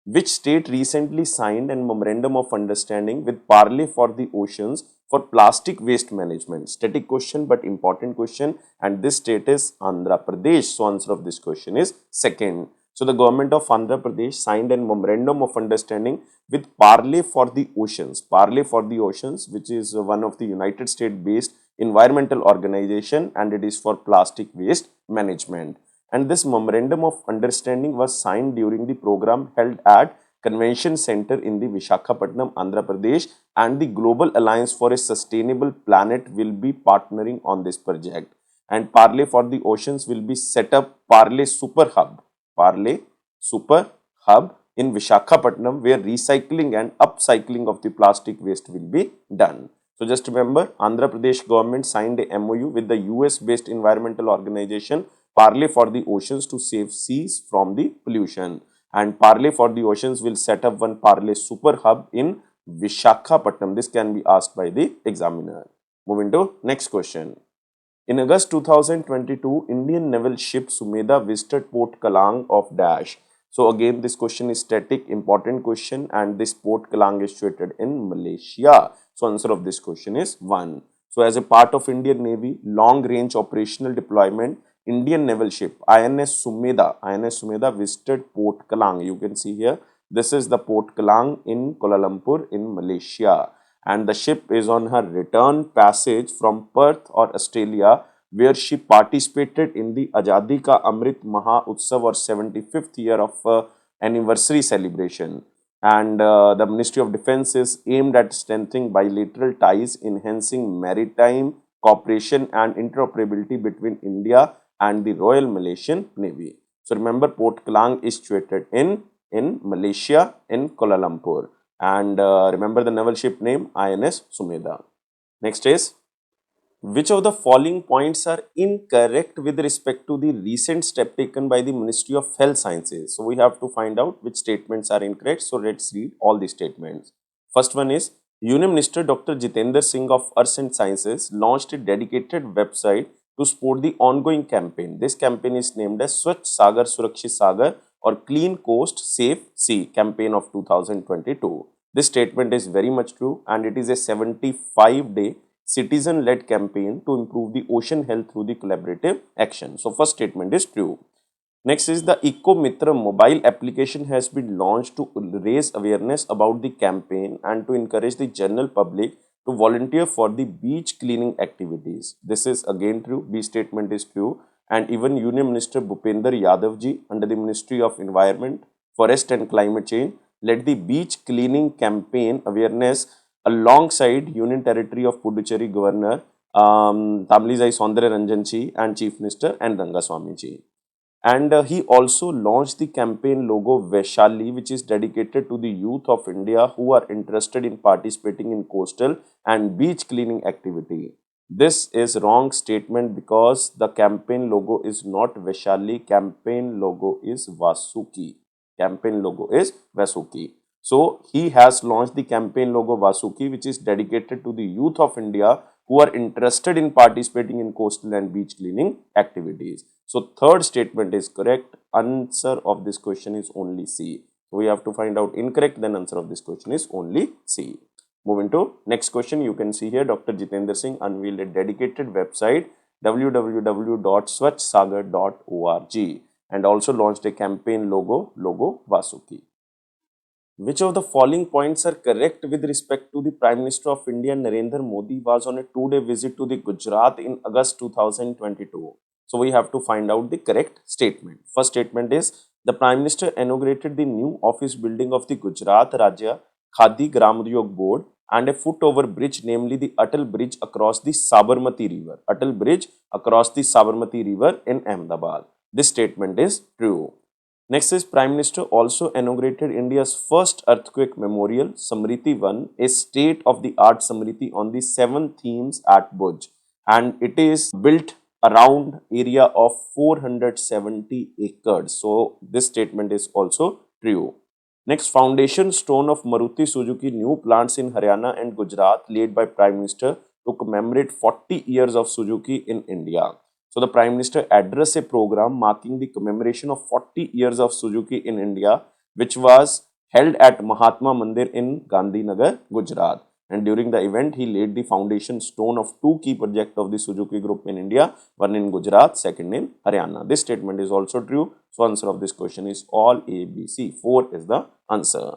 Which state recently signed a memorandum of understanding with Barley for the oceans for plastic waste management? Static question but important question, and this state is Andhra Pradesh. So answer of this question is second. So the government of Andhra Pradesh signed a memorandum of understanding with Barley for the oceans. Barley for the oceans, which is one of the United States based environmental organization, and it is for plastic waste management. And this memorandum of understanding was signed during the program held at Convention Center in the Visakhapatnam, Andhra Pradesh, and the Global Alliance for a Sustainable Planet will be partnering on this project. And Parley for the Oceans will be set up Parley Super Hub in Visakhapatnam, where recycling and upcycling of the plastic waste will be done. So just remember, Andhra Pradesh government signed a MOU with the US based environmental organization Parley for the Oceans to save seas from the pollution, and Parley for the Oceans will set up one Parley Super Hub in Visakhapatnam. This can be asked by the examiner. Moving to next question. In August 2022, Indian naval ship Sumedha visited Port Kalang of Dash. So again, this question is static, important question, and this Port Kalang is situated in Malaysia. So answer of this question is 1. So as a part of Indian Navy long range operational deployment, Indian naval ship INS Sumedha visited Port Kalang. You can see here, this is the Port Kalang in Kuala Lumpur in Malaysia, and the ship is on her return passage from Perth or Australia, where she participated in the Azadi Ka Amrit Maha Utsav or 75th year of anniversary celebration. And the Ministry of Defence is aimed at strengthening bilateral ties, enhancing maritime cooperation and interoperability between India and the Royal Malaysian Navy. So remember, Port Klang is situated in Malaysia in Kuala Lumpur, and remember the naval ship name INS Sumedha. Next is, which of the following points are incorrect with respect to the recent step taken by the Ministry of Health Sciences? So we have to find out which statements are incorrect. So let's read all the statements. First one is, Union Minister Dr. Jitendra Singh of Earth and Sciences launched a dedicated website to support the ongoing campaign. This campaign is named as Swachh Sagar Surakshit Sagar or Clean Coast Safe Sea campaign of 2022. This statement is very much true, and it is a 75-day citizen-led campaign to improve the ocean health through the collaborative action. So first statement is true. Next is, the Eco Mitra mobile application has been launched to raise awareness about the campaign and to encourage the general public to volunteer for the beach cleaning activities. This is again true. B statement is true. And even Union Minister Bhupender Yadav ji, under the Ministry of Environment, Forest and Climate Change, led the beach cleaning campaign awareness alongside Union Territory of Puducherry Governor Tamilizai Saundara Ranjan ji and Chief Minister N. Rangaswamy ji. And he also launched the campaign logo Vaishali, which is dedicated to the youth of India who are interested in participating in coastal and beach cleaning activity. This is wrong statement because the campaign logo is not Vaishali. Campaign logo is Vasuki. Campaign logo is Vasuki. So he has launched the campaign logo Vasuki, which is dedicated to the youth of India who are interested in participating in coastal and beach cleaning activities. So third statement is correct. Answer of this question is only C. We have to find out incorrect, then answer of this question is only C. Moving to next question, you can see here Dr. Jitendra Singh unveiled a dedicated website www.swachhsagar.org and also launched a campaign logo Vasuki. Which of the following points are correct with respect to the Prime Minister of India Narendra Modi was on a 2-day visit to the Gujarat in August 2022? So we have to find out the correct statement. First statement is, the Prime Minister inaugurated the new office building of the Gujarat Rajya Khadi Gram Udyog Board and a foot-over bridge, namely the Atal Bridge across the Sabarmati River. Atal Bridge across the Sabarmati River in Ahmedabad. This statement is true. Next is Prime Minister also inaugurated India's first earthquake memorial, Samriti 1, a state-of-the-art Samriti on the 7 themes at Bhuj, and it is built around area of 470 acres. So this statement is also true. Next, foundation stone of Maruti Suzuki new plants in Haryana and Gujarat laid by Prime Minister to commemorate 40 years of Suzuki in India. So the Prime Minister addressed a program marking the commemoration of 40 years of Suzuki in India, which was held at Mahatma Mandir in Gandhinagar, Gujarat. And during the event, he laid the foundation stone of 2 key projects of the Suzuki Group in India, one in Gujarat, second in Haryana. This statement is also true. So answer of this question is all A, B, C. 4 is the answer.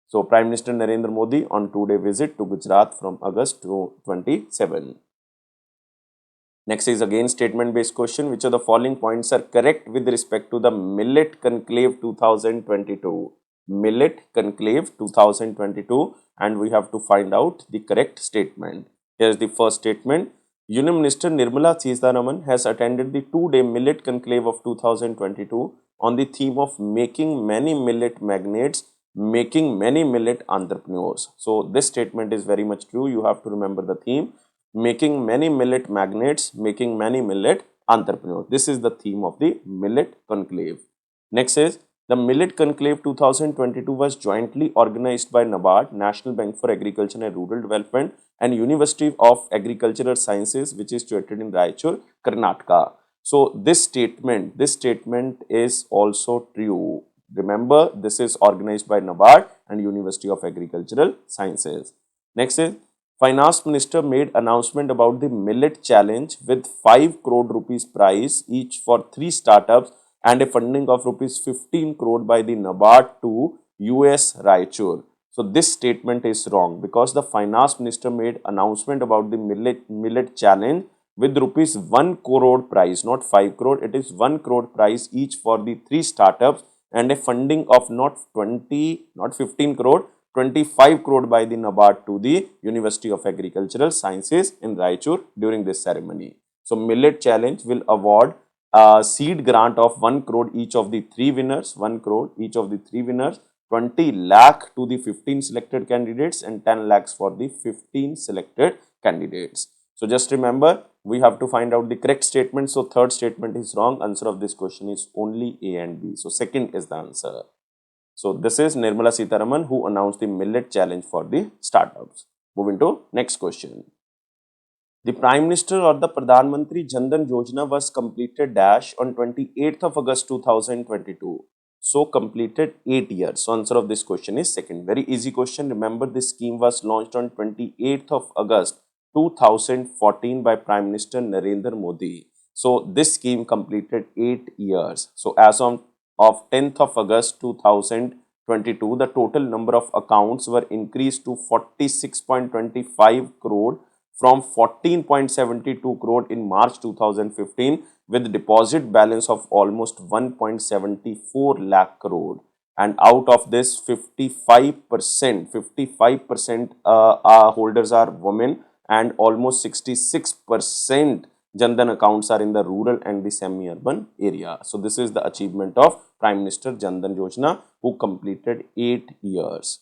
So Prime Minister Narendra Modi on 2-day visit to Gujarat from August to 27. Next is again statement based question. Which of the following points are correct with respect to the Millet Conclave 2022? Millet Conclave 2022, and we have to find out the correct statement. Here is the first statement. Union Minister Nirmala Sitharaman has attended the 2-day Millet Conclave of 2022 on the theme of making many millet magnates, making many millet entrepreneurs. So this statement is very much true. You have to remember the theme. Making many millet magnates, making many millet entrepreneurs. This is the theme of the Millet Conclave. Next is the Millet Conclave 2022 was jointly organized by NABARD, National Bank for Agriculture and Rural Development, and University of Agricultural Sciences, which is situated in Raichur, Karnataka. So this statement is also true. Remember, this is organized by NABARD and University of Agricultural Sciences. Next is Finance Minister made announcement about the Millet Challenge with 5 crore rupees prize each for 3 startups and a funding of rupees 15 crore by the NABARD to US Raichur. So this statement is wrong because the Finance Minister made announcement about the Millet Challenge with rupees 1 crore prize, not 5 crore. It is 1 crore prize each for the 3 startups and a funding of not 15 crore, 25 crore by the NABARD to the University of Agricultural Sciences in Raichur during this ceremony. So Millet Challenge will award a seed grant of 1 crore each of the 3 winners, 1 crore each of the 3 winners, 20 lakh to the 15 selected candidates and 10 lakhs for the 15 selected candidates. So just remember, we have to find out the correct statement. So third statement is wrong. Answer of this question is only A and B. So second is the answer. So this is Nirmala Sitharaman who announced the Millet Challenge for the startups. Moving to next question. The Prime Minister or the Pradhan Mantri Jan Dhan Yojana was completed dash on 28th of August 2022. So completed 8 years. So answer of this question is second. Very easy question. Remember, this scheme was launched on 28th of August 2014 by Prime Minister Narendra Modi. So this scheme completed 8 years. So as of 10th of August 2022, the total number of accounts were increased to 46.25 crore from 14.72 crore in March 2015 with deposit balance of almost 1.74 lakh crore. And out of this, 55% holders are women and almost 66% Jan Dhan accounts are in the rural and the semi-urban area. So this is the achievement of Prime Minister Jan Dhan Yojana who completed 8 years.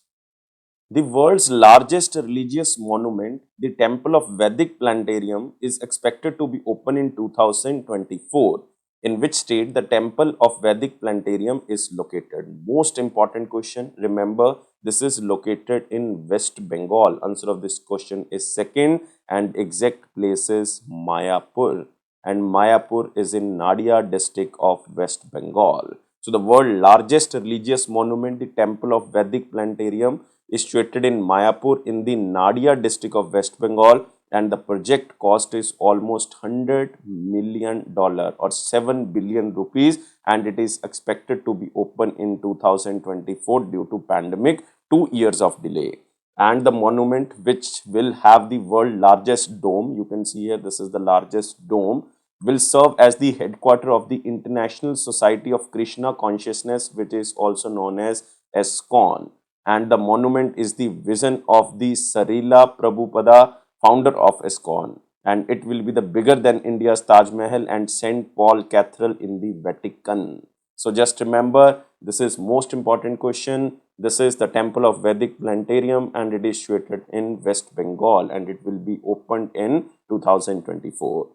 The world's largest religious monument, the Temple of Vedic Planetarium, is expected to be open in 2024. In which state the Temple of Vedic Planetarium is located? Most important question. Remember, this is located in West Bengal. Answer of this question is second and exact place is Mayapur. And Mayapur is in Nadia district of West Bengal. So the world's largest religious monument, the Temple of Vedic Planetarium, is situated in Mayapur in the Nadia district of West Bengal, and the project cost is almost $100 million or 7 billion rupees, and it is expected to be open in 2024 due to pandemic, 2 years of delay. And the monument, which will have the world largest dome, you can see here, this is the largest dome, will serve as the headquarter of the International Society of Krishna Consciousness, which is also known as ISKCON. and the monument is the vision of the Sarila Prabhupada, founder of ISKCON, and it will be the bigger than India's Taj Mahal and St. Paul Cathedral in the Vatican. So just remember, this is most important question. This is the Temple of Vedic Planetarium and it is situated in West Bengal and it will be opened in 2024.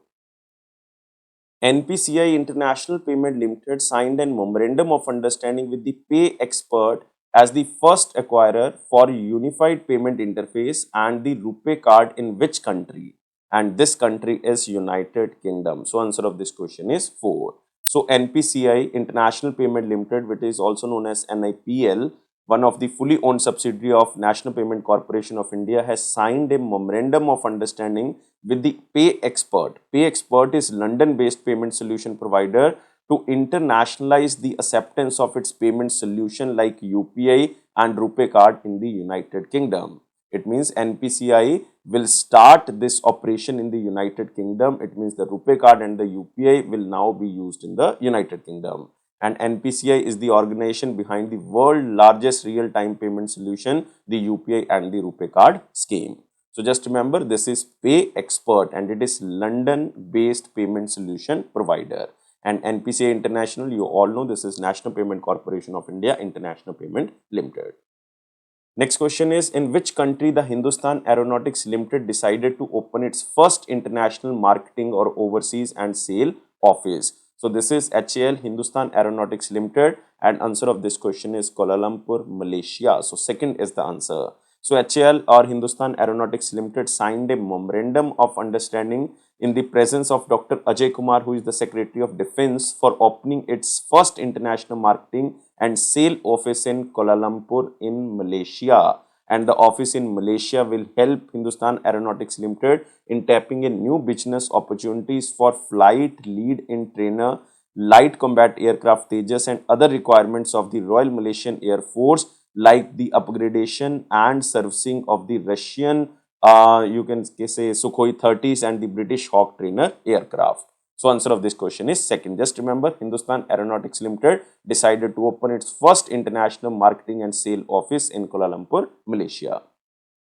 NPCI International Payment Limited signed a Memorandum of Understanding with the Pay Expert as the first acquirer for Unified Payment Interface and the RuPay card in which country? And this country is United Kingdom. So answer of this question is 4. So NPCI International Payment Limited, which is also known as NIPL, one of the fully owned subsidiary of National Payment Corporation of India, has signed a Memorandum of Understanding with the Pay Expert. Pay Expert is London-based payment solution provider to internationalize the acceptance of its payment solution like UPI and RuPay card in the United Kingdom. It means NPCI will start this operation in the United Kingdom. It means the RuPay card and the UPI will now be used in the United Kingdom. And NPCI is the organization behind the world's largest real-time payment solution, the UPI and the RuPay card scheme. So just remember, this is Pay Expert and it is London-based payment solution provider. And NPCI International, you all know this is National Payment Corporation of India, International Payment Limited. Next question is, in which country the Hindustan Aeronautics Limited decided to open its first international marketing or overseas and sale office? So this is HAL, Hindustan Aeronautics Limited, and answer of this question is Kuala Lumpur, Malaysia. So second is the answer. So HAL or Hindustan Aeronautics Limited signed a Memorandum of Understanding in the presence of Dr. Ajay Kumar, who is the Secretary of Defense, for opening its first international marketing and sale office in Kuala Lumpur in Malaysia. And the office in Malaysia will help Hindustan Aeronautics Limited in tapping in new business opportunities for flight lead-in trainer, light combat aircraft Tejas and other requirements of the Royal Malaysian Air Force, like the upgradation and servicing of the Russian, you can say Sukhoi 30s and the British Hawk trainer aircraft. So answer of this question is second. Just remember, Hindustan Aeronautics Limited decided to open its first international marketing and sale office in Kuala Lumpur, Malaysia.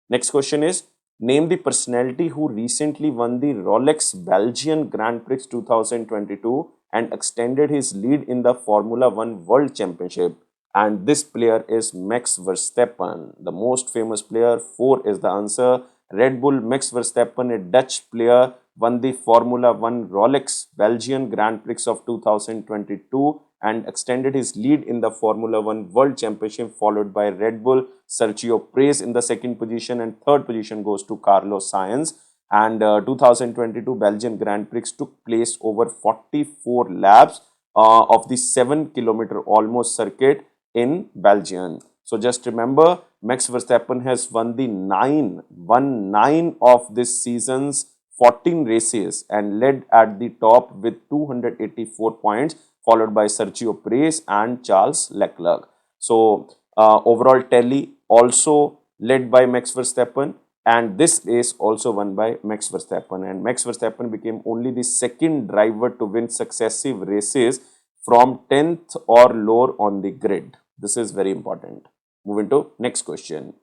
Next question is, name the personality who recently won the Rolex Belgian Grand Prix 2022 and extended his lead in the Formula 1 World Championship. And this player is Max Verstappen, the most famous player. 4 is the answer. Red Bull Max Verstappen, a Dutch player, won the Formula 1 Rolex Belgian Grand Prix of 2022 and extended his lead in the Formula 1 World Championship, followed by Red Bull Sergio Perez in the second position, and third position goes to Carlos Sainz. And 2022 Belgian Grand Prix took place over 44 laps of the 7-kilometer almost circuit in Belgium. So just remember, Max Verstappen has won 9 of this season's 14 races and led at the top with 284 points, followed by Sergio Perez and Charles Leclerc. So overall tally also led by Max Verstappen, and this race also won by Max Verstappen, and Max Verstappen became only the second driver to win successive races from 10th or lower on the grid. This is very important. Moving to next question.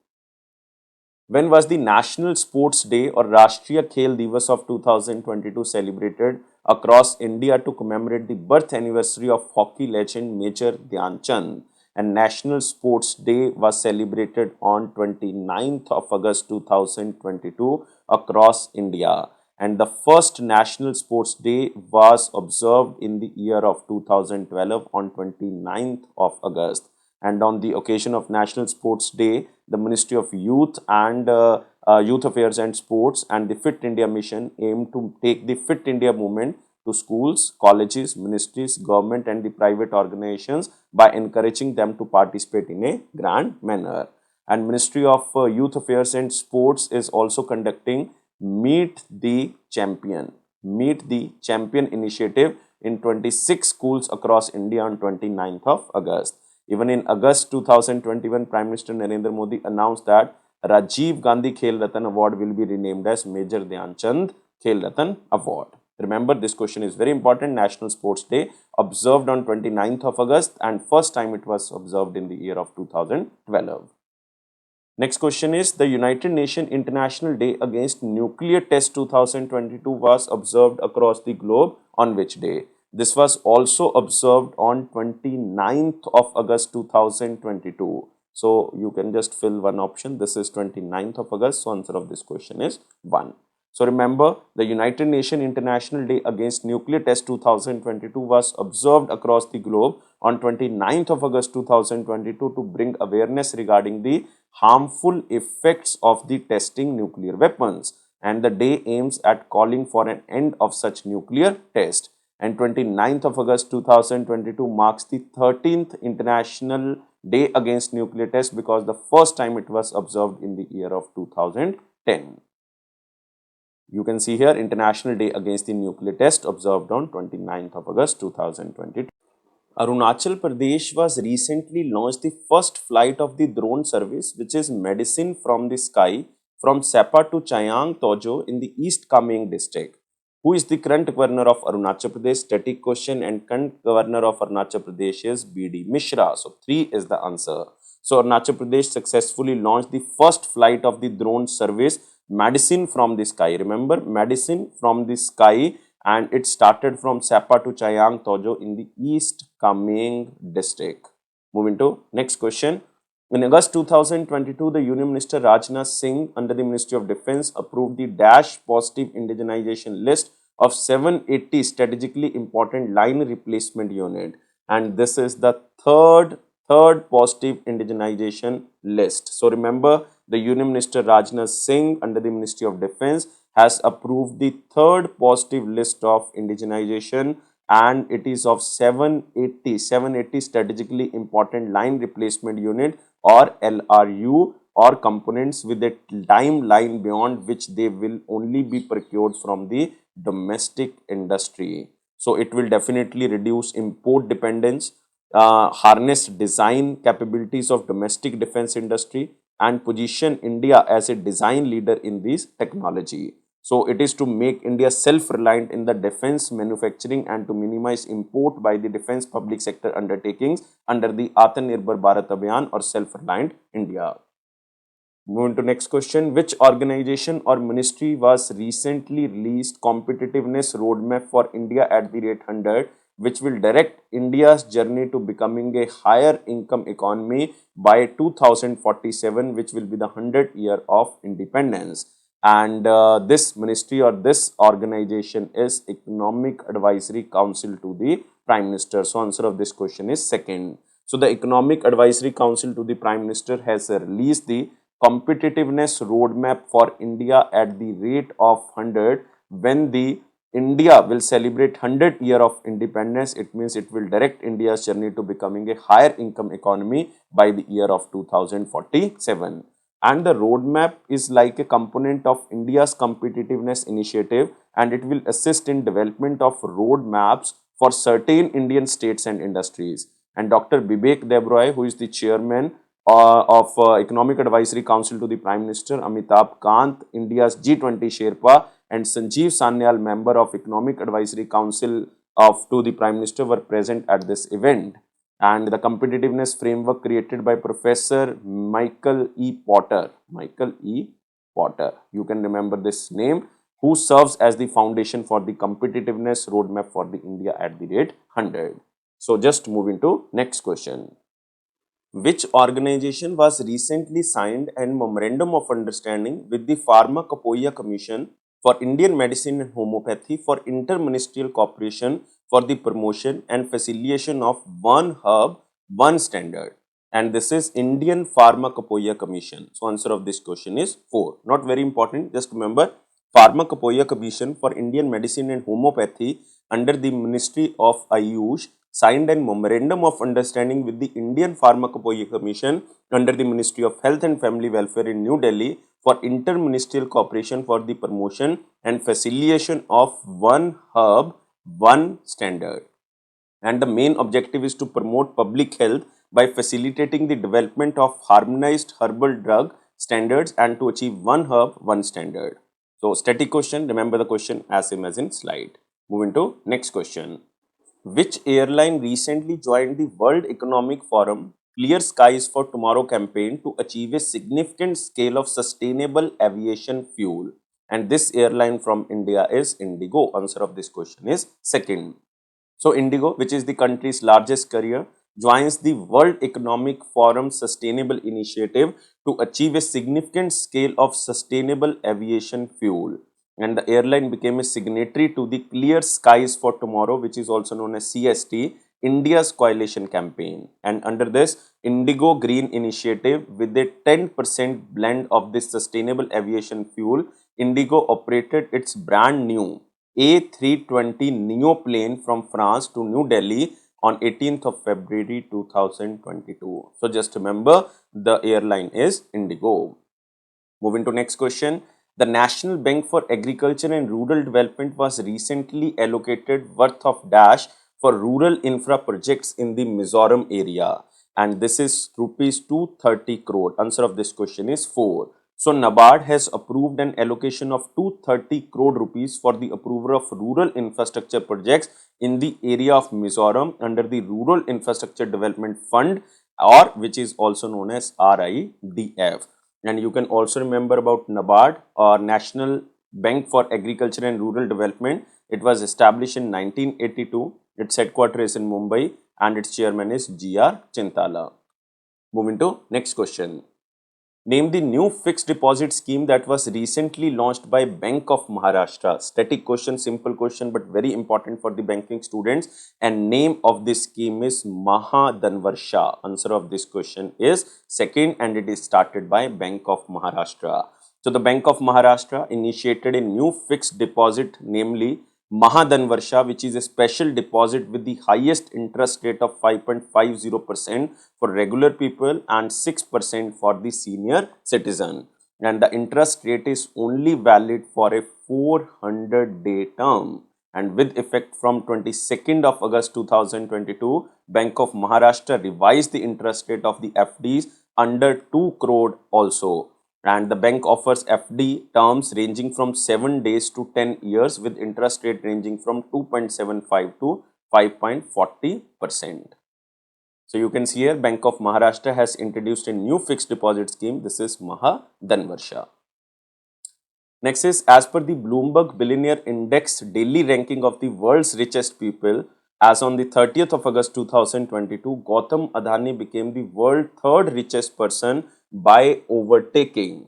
When was the National Sports Day or Rashtriya Khel Divas of 2022 celebrated across India to commemorate the birth anniversary of hockey legend Major Dhyan Chand? And National Sports Day was celebrated on 29th of August 2022 across India. And the first National Sports Day was observed in the year of 2012 on 29th of August. And on the occasion of National Sports Day, the Ministry of Youth and Youth Affairs and Sports and the Fit India Mission aim to take the Fit India movement to schools, colleges, ministries, government and the private organizations by encouraging them to participate in a grand manner. And Ministry of Youth Affairs and Sports is also conducting Meet the Champion initiative in 26 schools across India on 29th of August. Even in August 2021, Prime Minister Narendra Modi announced that Rajiv Gandhi Khel Ratan Award will be renamed as Major Dhyan Chand Khel Ratan Award. Remember, this question is very important. National Sports Day observed on 29th of August and first time it was observed in the year of 2012. Next question is, the United Nations International Day Against Nuclear Test 2022 was observed across the globe on which day? This was also observed on 29th of August 2022. So you can just fill one option. This is 29th of August. So answer of this question is 1. So remember, the United Nations International Day Against Nuclear Test 2022 was observed across the globe on 29th of August 2022 to bring awareness regarding the harmful effects of the testing nuclear weapons, and the day aims at calling for an end of such nuclear test. And 29th of August 2022 marks the 13th International Day Against Nuclear Test because the first time it was observed in the year of 2010. You can see here International Day Against the Nuclear Test observed on 29th of August 2022. Arunachal Pradesh was recently launched the first flight of the drone service, which is Medicine from the Sky, from Sapa to Chayang Tojo in the East Kaméng district. Who is the current governor of Arunachal Pradesh? Static question, and current governor of Arunachal Pradesh is B.D. Mishra. So 3 is the answer. So Arunachal Pradesh successfully launched the first flight of the drone service Medicine from the Sky. Remember, Medicine from the Sky, and it started from Sapa to Chayang Tojo in the East Kaméng district. Moving to next question. In August 2022, the Union Minister Rajnath Singh under the Ministry of Defence approved the Dash Positive Indigenization list of 780 strategically important line replacement unit, and this is the third positive indigenization list. So remember, the Union Minister Rajnath Singh under the Ministry of Defence has approved the third positive list of indigenization, and it is of 780 strategically important line replacement unit or LRU, or components with a timeline beyond which they will only be procured from the domestic industry. So it will definitely reduce import dependence, harness design capabilities of domestic defense industry, and position India as a design leader in this technology. So it is to make India self-reliant in the defense manufacturing and to minimize import by the defense public sector undertakings under the Atmanirbhar Bharat Abhiyan or Self-Reliant India. Moving to next question. Which organization or ministry was recently released competitiveness roadmap for India at the rate 100, which will direct India's journey to becoming a higher income economy by 2047, which will be the 100th year of independence? And this ministry or this organization is Economic Advisory Council to the Prime Minister. So answer of this question is second. So the Economic Advisory Council to the Prime Minister has released the competitiveness roadmap for India at the rate of 100. When the India will celebrate 100th year of independence, it means it will direct India's journey to becoming a higher income economy by the year of 2047. And the roadmap is like a component of India's competitiveness initiative, and it will assist in development of roadmaps for certain Indian states and industries. And Dr. Bibek Debroy, who is the chairman of Economic Advisory Council to the Prime Minister, Amitabh Kant, India's G20 Sherpa, and Sanjeev Sanyal, member of Economic Advisory Council to the Prime Minister, were present at this event. And the competitiveness framework created by Professor Michael E. Potter, you can remember this name, who serves as the foundation for the competitiveness roadmap for the India at the rate 100. So just moving to next question. Which organization was recently signed a Memorandum of Understanding with the Pharmacopoeia Commission for Indian Medicine and Homeopathy for interministerial cooperation for the promotion and facilitation of one herb, one standard? And this is Indian Pharmacopoeia Commission. So answer of this question is 4. Not very important. Just remember, Pharmacopoeia Commission for Indian Medicine and Homeopathy under the Ministry of Ayush signed a Memorandum of Understanding with the Indian Pharmacopoeia Commission under the Ministry of Health and Family Welfare in New Delhi for interministerial cooperation for the promotion and facilitation of one herb, one standard. And the main objective is to promote public health by facilitating the development of harmonized herbal drug standards and to achieve one herb, one standard. So static question, remember the question as same as in slide. Moving to next question. Which airline recently joined the World Economic Forum Clear Skies for Tomorrow campaign to achieve a significant scale of sustainable aviation fuel? And this airline from India is Indigo. Answer of this question is second. So Indigo, which is the country's largest carrier, joins the World Economic Forum Sustainable Initiative to achieve a significant scale of sustainable aviation fuel. And the airline became a signatory to the Clear Skies for Tomorrow, which is also known as CST, India's coalition campaign. And under this Indigo Green Initiative, with a 10% blend of this sustainable aviation fuel, Indigo operated its brand new A320 Neo plane from France to New Delhi on 18th of February 2022. So just remember, the airline is Indigo. Moving to next question. The National Bank for Agriculture and Rural Development was recently allocated worth of dash for rural infra projects in the Mizoram area, and this is rupees 230 crore. Answer of this question is 4. So NABARD has approved an allocation of 230 crore rupees for the approval of rural infrastructure projects in the area of Mizoram under the Rural Infrastructure Development Fund, or which is also known as RIDF. And you can also remember about NABARD, or National Bank for Agriculture and Rural Development. It was established in 1982. Its headquarters is in Mumbai and its chairman is G.R. Chintala. Moving to next question. Name the new fixed deposit scheme that was recently launched by Bank of Maharashtra. Static question, simple question, but very important for the banking students. And name of this scheme is Mahadanvarsha. Answer of this question is second, and it is started by Bank of Maharashtra. So the Bank of Maharashtra initiated a new fixed deposit, namely Mahadanvarsha, which is a special deposit with the highest interest rate of 5.50% for regular people and 6% for the senior citizen. And the interest rate is only valid for a 400-day term. And with effect from 22nd of August 2022, Bank of Maharashtra revised the interest rate of the FDs under 2 crore also. And the bank offers FD terms ranging from 7 days to 10 years with interest rate ranging from 2.75 to 5.40%. So you can see here Bank of Maharashtra has introduced a new fixed deposit scheme. This is Mahadanvarsha. Next is, as per the Bloomberg Billionaire Index daily ranking of the world's richest people, as on the 30th of August 2022, Gautam Adani became the world's third richest person by overtaking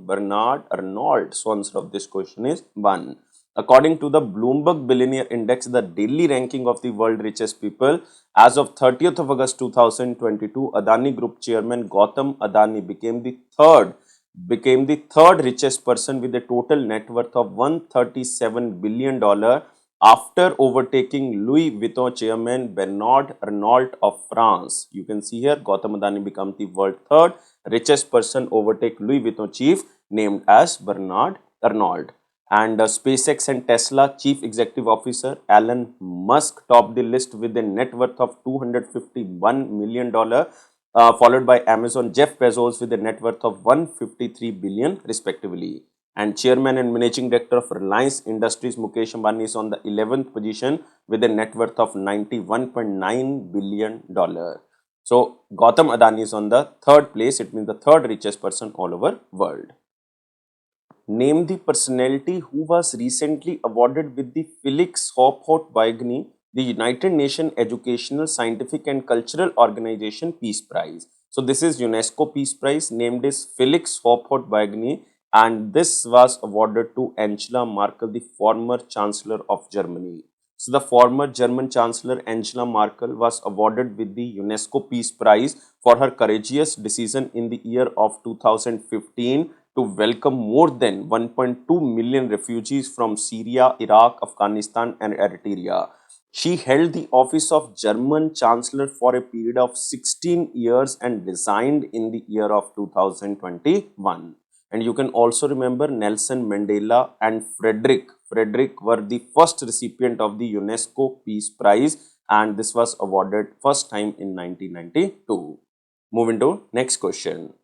Bernard Arnault. So answer of this question is 1. According to the Bloomberg Billionaire Index, the daily ranking of the world richest people, as of 30th of August 2022, Adani Group Chairman Gautam Adani became the third richest person with a total net worth of $137 billion after overtaking Louis Vuitton chairman Bernard Arnault of France. You can see here Gautam Adani became the world third richest person, overtake Louis Vuitton chief named as Bernard Arnault. And SpaceX and Tesla Chief Executive Officer Elon Musk topped the list with a net worth of $251 million, followed by Amazon Jeff Bezos with a net worth of $153 billion respectively. And Chairman and Managing Director of Reliance Industries Mukesh Ambani is on the 11th position with a net worth of $91.9 billion. So Gautam Adani is on the third place. It means the third richest person all over world. Name the personality who was recently awarded with the Felix Houphouët-Boigny, the United Nations Educational, Scientific and Cultural Organization Peace Prize. So this is UNESCO Peace Prize, named as Felix Houphouët-Boigny, and this was awarded to Angela Merkel, the former Chancellor of Germany. So the former German Chancellor Angela Merkel was awarded with the UNESCO Peace Prize for her courageous decision in the year of 2015 to welcome more than 1.2 million refugees from Syria, Iraq, Afghanistan and Eritrea. She held the office of German Chancellor for a period of 16 years and resigned in the year of 2021. And you can also remember Nelson Mandela and Frederick were the first recipient of the UNESCO Peace Prize, and this was awarded first time in 1992. Moving to next question.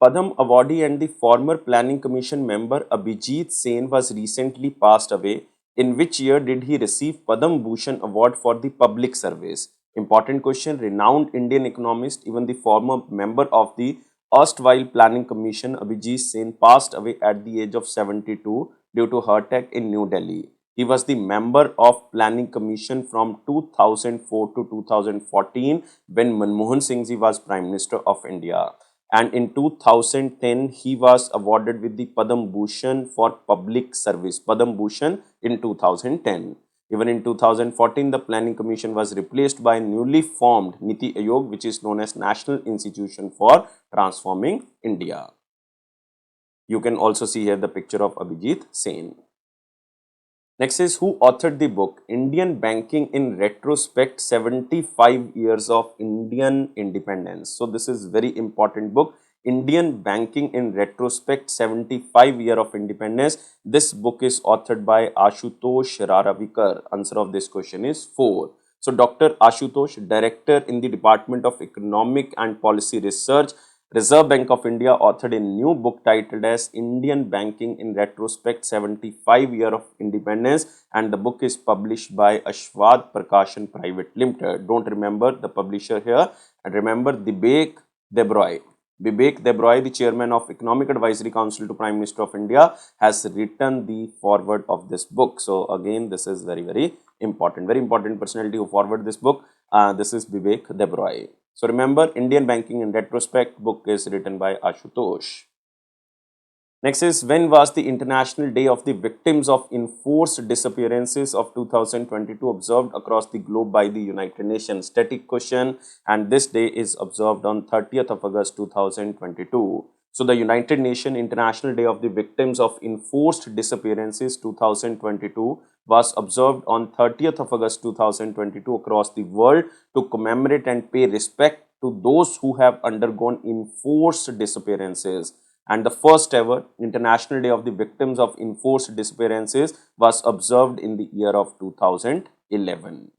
Padam awardee and the former Planning Commission member Abhijit Sen was recently passed away. In which year did he receive Padam Bhushan Award for the public service? Important question. Renowned Indian economist, even the former member of the erstwhile Planning Commission, Abhijit Sen, passed away at the age of 72 due to heart attack in New Delhi. He was the member of Planning Commission from 2004 to 2014 when Manmohan Singh ji was Prime Minister of India. And in 2010, he was awarded with the Padam Bhushan for public service. Padam Bhushan in 2010. Even in 2014, the Planning Commission was replaced by newly formed Niti Aayog, which is known as National Institution for Transforming India. You can also see here the picture of Abhijit Sen. Next is who authored the book Indian Banking in Retrospect 75 Years of Indian Independence. So this is very important book. Indian Banking in Retrospect 75 Year of Independence. This book is authored by Ashutosh Raravikar. Answer of this question is 4. So Dr. Ashutosh, Director in the Department of Economic and Policy Research, Reserve Bank of India, authored a new book titled as Indian Banking in Retrospect 75 Year of Independence, and the book is published by Ashwad Prakashan Private Limited. Don't remember the publisher here, and remember Vivek Debroy. Vivek Debroy, the chairman of Economic Advisory Council to Prime Minister of India, has written the foreword of this book. So again, this is very important. Very important personality who forward this book. This is Vivek Debroy. So remember, Indian Banking in Retrospect book is written by Ashutosh. Next is, when was the International Day of the Victims of Enforced Disappearances of 2022 observed across the globe by the United Nations? Static question, and this day is observed on 30th of August 2022. So the United Nations International Day of the Victims of Enforced Disappearances 2022 was observed on 30th of August 2022 across the world to commemorate and pay respect to those who have undergone enforced disappearances. And the first ever International Day of the Victims of Enforced Disappearances was observed in the year of 2011.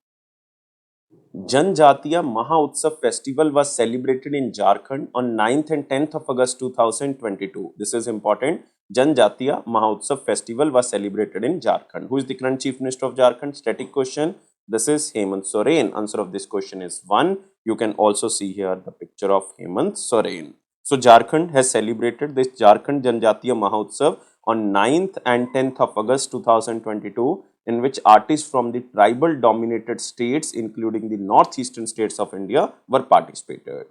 Janjatiya Mahautsav festival was celebrated in Jharkhand on 9th and 10th of August 2022. This is important. Janjatiya Mahautsav festival was celebrated in Jharkhand. Who is the current Chief Minister of Jharkhand? Static question. This is Hemant Soren. Answer of this question is 1. You can also see here the picture of Hemant Soren. So Jharkhand has celebrated this Jharkhand Janjatiya Mahotsav on 9th and 10th of August 2022, in which artists from the tribal dominated states, including the northeastern states of India, were participated.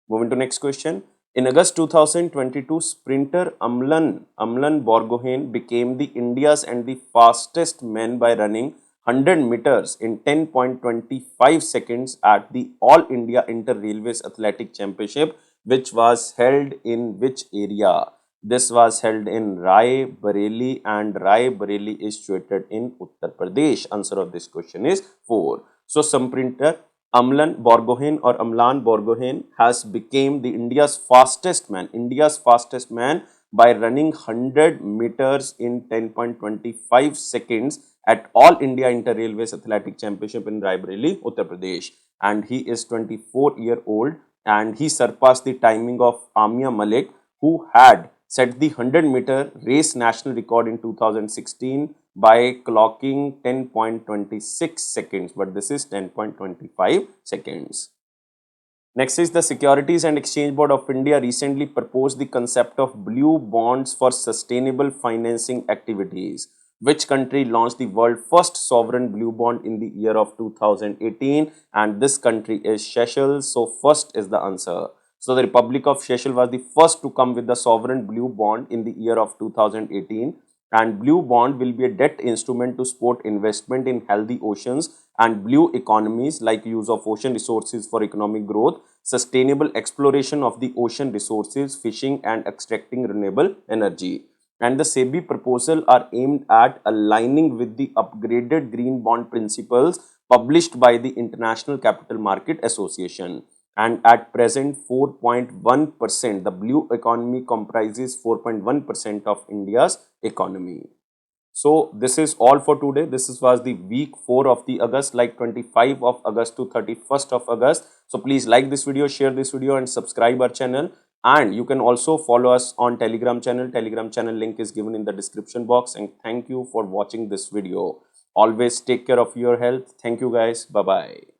Moving to next question. In August 2022, sprinter Amlan Borgohain became the India's and the fastest man by running 100 meters in 10.25 seconds at the All India Inter Railways Athletic Championship, which was held in which area? This was held in Rai Bareli, and Rai Bareli is situated in Uttar Pradesh. Answer of this question is 4. So sprinter Amlan Borgohain has become the India's fastest man by running 100 meters in 10.25 seconds at All India Inter Railways Athletic Championship in Rai Bareli, Uttar Pradesh, and he is 24-year-old, and he surpassed the timing of Amia Malik, who had set the 100-meter race national record in 2016 by clocking 10.26 seconds, but this is 10.25 seconds. Next is, the Securities and Exchange Board of India recently proposed the concept of blue bonds for sustainable financing activities. Which country launched the world's first sovereign blue bond in the year of 2018? And this country is Seychelles. So first is the answer. So the Republic of Seychelles was the first to come with the sovereign blue bond in the year of 2018. And blue bond will be a debt instrument to support investment in healthy oceans and blue economies, like use of ocean resources for economic growth, sustainable exploration of the ocean resources, fishing and extracting renewable energy. And the SEBI proposal are aimed at aligning with the upgraded green bond principles published by the International Capital Market Association. And at present, 4.1%, the blue economy comprises 4.1% of India's economy. So this is all for today. This was the week 4 of the August, like 25 of August to 31st of August. So please like this video, share this video and subscribe our channel. And you can also follow us on Telegram channel. Telegram channel link is given in the description box. And thank you for watching this video. Always take care of your health. Thank you guys. Bye-bye.